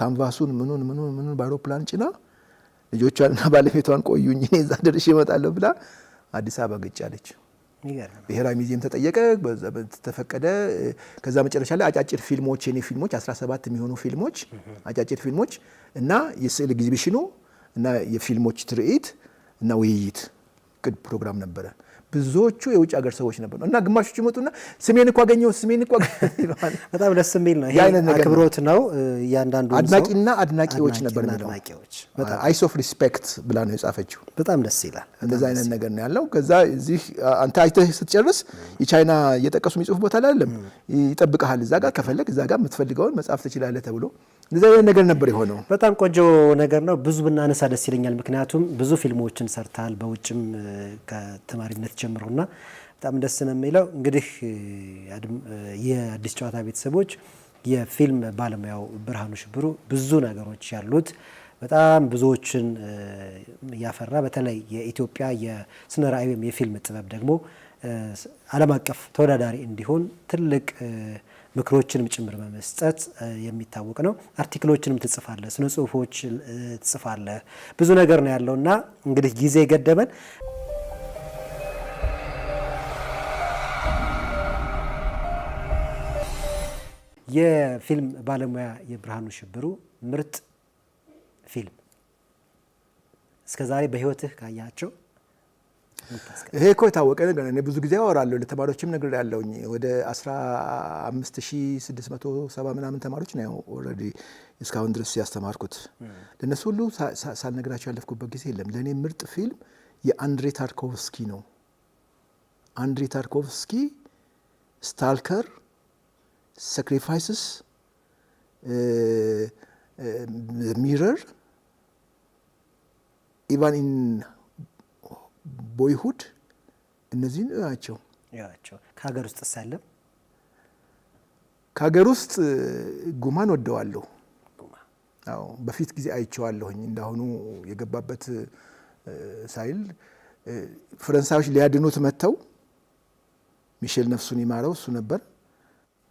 ካንቫሱን ምኑን በአውሮፕላን ጭና ልጆቿንና ባለቤቷን ቆዩኝ እኔ እዛ ደርሼ እመጣለሁ ብላ አዲስ አበባ ገጫለች ብሔራዊ ሙዚየም ተጠየቀ ተፈቀደ ከዛ መጨረሻ ላይ አጫጭር ፊልሞች የኔ ፊልሞች 17 የሚሆኑ ፊልሞች አጫጭር ፊልሞች እና የስዕል ኤግዚቢሽኑ እና የፊልሞች ትርኢት እና ውይይት ቅድ ፕሮግራም ነበረ ብዙዎቹ የውጭ ሀገር ሰዎች ነበሩ እና ግማሾቹ መጡና ስሜን እኮ አገኘው በጣም ደስ የሚል ነው ይሄ አክብሮት ነው ያንዳንዱ አድናቂና አድናቂዎች ነበር በጣም አይስ ኦፍ ሪስፔክት ብላ ነው የጻፈችው በጣም ደስ ይላል እንደዛ አይነት ነገር ነው ያለው ከዛ እዚህ አንተ አይተህ ስትጨርስ የቻይና እየጠቀሱ የሚጽፉ ቦታ ላይ አይደለም ይጠብቅሃል እዛ ጋር ከፈለግ እዛ ጋር የምትፈልገውን መጻፍ ትችላለህ ተብሎ እንደዛ አይነት ነገር ነበር የሆነው በጣም ቆንጆ ነገር ነው ብዙ ብናነሳ ደስ ይለኛል ምክንያቱም ብዙ ፊልሞችን ሰርታል በውጭም ከተማሪነት ጀምሮና በጣም ደስ ነው የሚለው እንግዲህ የአዲስ ጨዋታ ቤተሰቦች የፊልም ባለሙያው ብርሃኑ ሽብሩ ብዙ ነገሮች ያሉት በጣም ብዙዎችን ያፈራ በተለይ የኢትዮጵያ የስነ ራዕይ ወይም የፊልም ጥበብ ደግሞ ዓለም አቀፍ ተወዳዳሪ እንዲሆን ትልቅ ምክሮችንም ጭምር በመስጠት የሚታወቅ ነው አርቲክሎችንም ትጽፋለህ ስነ ጽሁፎች ትጽፋለህ ብዙ ነገር ነው ያለውና እንግዲህ ጊዜ ገደበን የፊልም ባለሙያ የብርሃኑ ሽብሩ ምርጥ ፊልም እስከዛሬ በህይወትህ ካያቸው ይሄ እኮ የታወቀ ነገር እኔ ብዙ ጊዜ አወራለሁ ለተማሪዎችም ነገር ያለውኝ ወደ 15670 ምናምን ተማሪዎች ነው ኦልሬዲ እስካሁን ድረስ ያስተማርኩት ለነሱ ሁሉ ሳልነግራቸው ያለፍኩበት ጊዜ የለም ለኔ ምርጥ ፊልም የአንድሬ ታርኮቭስኪ ነው አንድሬ ታርኮቭስኪ ስታልከር ሳክሪፋይስስ ሚረር ኢቫን ኢን ቦይሁድ እነዚህ ናቸው ከሀገር ውስጥ ሳለም ከሀገር ውስጥ ጉማን ወደዋለሁ አዎ በፊት ጊዜ አይቼዋለሁኝ እንዳሁኑ የገባበት ሳይል ፈረንሳዮች ሊያድኑት መተው ሚሼል ነፍሱን ይማረው እሱ ነበር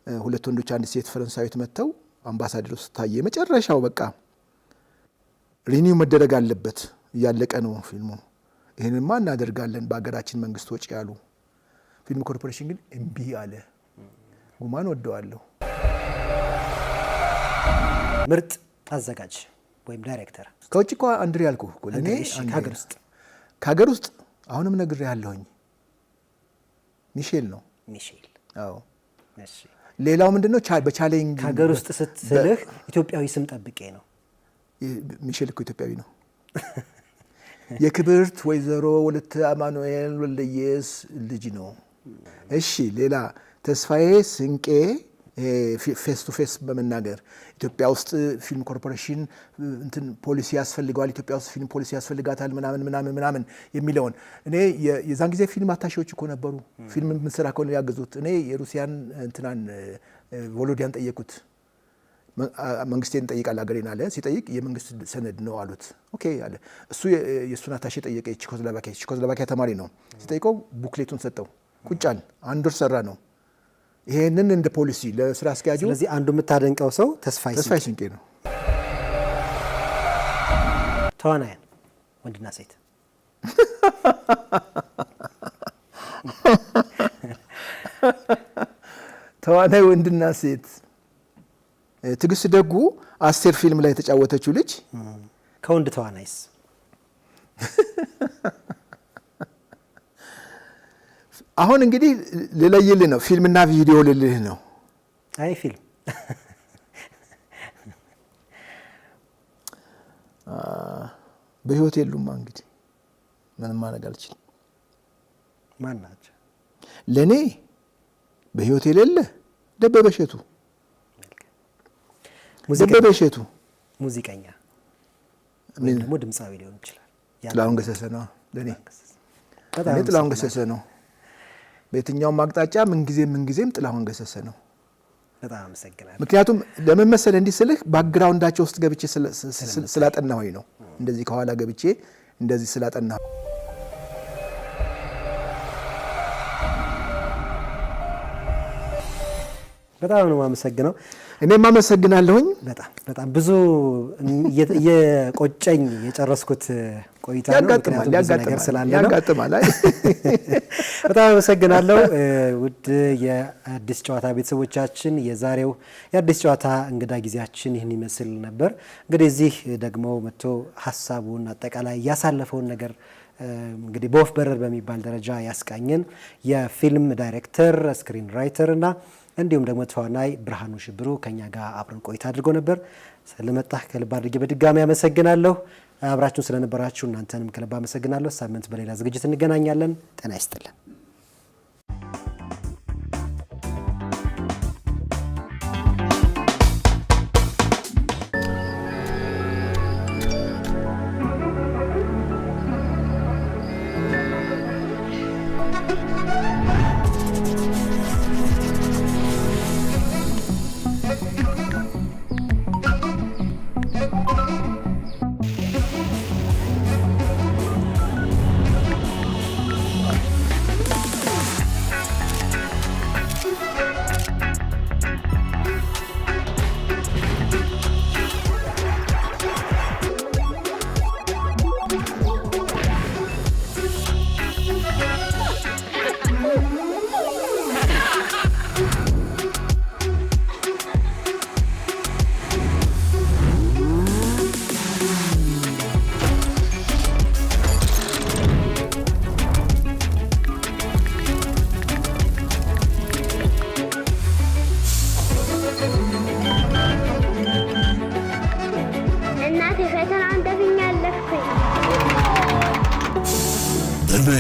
ሁለት ወንዶች አንድ ሴት ፈረንሳዮች መተው አምባሳደር ውስጥ ታየ መጨረሻው በቃ ሪኒው መደረግ አለበት ያለቀ ነው ፊልሙ ይሄንማ እናደርጋለን በአገራችን መንግስት ወጪ ያሉ ፊልም ኮርፖሬሽን ግን እምቢ አለ ጉማን ወደዋለሁ ምርጥ አዘጋጅ ወይም ዳይሬክተር ከውጭ እኮ አንድሬ ያልኩህ እኮ ለኔ ከሀገር ውስጥ አሁንም ነግሬሃለሁኝ ሚሼል ነው አዎ እሺ ሌላው ምንድነው በቻሌንጅ ከሀገር ውስጥ ስትልህ ኢትዮጵያዊ ስም ጠብቄ ነው ሚሼል እኮ ኢትዮጵያዊ ነው የክብርት ወይዘሮ ወለተ አማኑኤል ወልደየስ ልጅ ነው እሺ ሌላ ተስፋዬ ስንቄ ፌስ ቱ ፌስ በመናገር ኢትዮጵያ ውስጥ ፊልም ኮርፖሬሽን እንትን ፖሊሲ ያስፈልገዋል ኢትዮጵያ ውስጥ ፊልም ፖሊሲ ያስፈልጋታል ምናምን የሚለውን እኔ የዛን ጊዜ ፊልም አታሺዎች እኮ ነበሩ ፊልም ምንሰራ ከሆነ ያገዙት እኔ የሩሲያን እንትናን ቮሎዲያን ጠየቁት መንግስቴን ጠይቃል አገሬን አለ። ሲጠይቅ የመንግስት ሰነድ ነው አሉት። ኦኬ አለ። እሱ የእሱን አታሼ ጠየቀ። ቼኮስሎቫኪያ ተማሪ ነው። ሲጠይቀው ቡክሌቱን ሰጠው። ቁጫን 1 ወር ሰራ ነው። ይሄንን እንደ ፖሊሲ ለስራ አስኪያጁ። ስለዚህ አንዱ የምታደንቀው ሰው ተስፋዬ ስንቄ ነው። ተዋናያን ወንድና ሴት ተዋናይ ወንድና ሴት ትግስት ደጉ አስቴር ፊልም ላይ የተጫወተችው ልጅ። ከወንድ ተዋናይስ? አሁን እንግዲህ ልለይልህ ነው። ፊልምና ቪዲዮ ልልህ ነው። አይ ፊልም በህይወት የሉማ። እንግዲህ ምንም ማድረግ አልችልም። ማን ናቸው? ለእኔ በህይወት የሌለ ደበበ እሸቱ። ደበበ እሸቱ ሙዚቀኛ ወይም ደግሞ ድምፃዊ ሊሆን ይችላል። ጥላሁን ገሰሰ ነው ለእኔ። ጥላሁን ገሰሰ ነው በየትኛውም አቅጣጫ ምንጊዜም ጥላሁን ገሰሰ ነው። በጣም አመሰግናለሁ። ምክንያቱም ለምን መሰለህ እንዲህ ስልህ ባክግራውንዳቸው ውስጥ ገብቼ ስላጠናሁኝ ነው። እንደዚህ ከኋላ ገብቼ እንደዚህ ስላጠናሁ። በጣም ነው የማመሰግነው። እኔም አመሰግናለሁኝ። በጣም ብዙ የቆጨኝ የጨረስኩት ቆይታ ነው። ያጋጥማል። በጣም አመሰግናለሁ። ውድ የአዲስ ጨዋታ ቤተሰቦቻችን የዛሬው የአዲስ ጨዋታ እንግዳ ጊዜያችን ይህን ይመስል ነበር። እንግዲህ እዚህ ደግሞ መጥቶ ሀሳቡን አጠቃላይ ያሳለፈውን ነገር እንግዲህ በወፍ በረር በሚባል ደረጃ ያስቃኘን የፊልም ዳይሬክተር ስክሪን ራይተር እና እንዲሁም ደግሞ ተዋናይ ብርሃኑ ሽብሩ ከኛ ጋር አብረን ቆይታ አድርጎ ነበር። ስለመጣህ ከልብ አድርጌ በድጋሚ አመሰግናለሁ። አብራችሁን ስለነበራችሁ እናንተንም ከልብ አመሰግናለሁ። ሳምንት በሌላ ዝግጅት እንገናኛለን። ጤና ይስጥልን።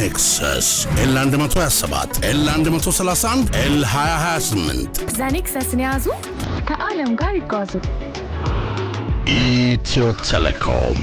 ኔክሰስ ኤል127 ኤል131 ኤል2028 ዘኔክሰስን ያዙ፣ ከዓለም ጋር ይጓዙ። ኢትዮ ቴሌኮም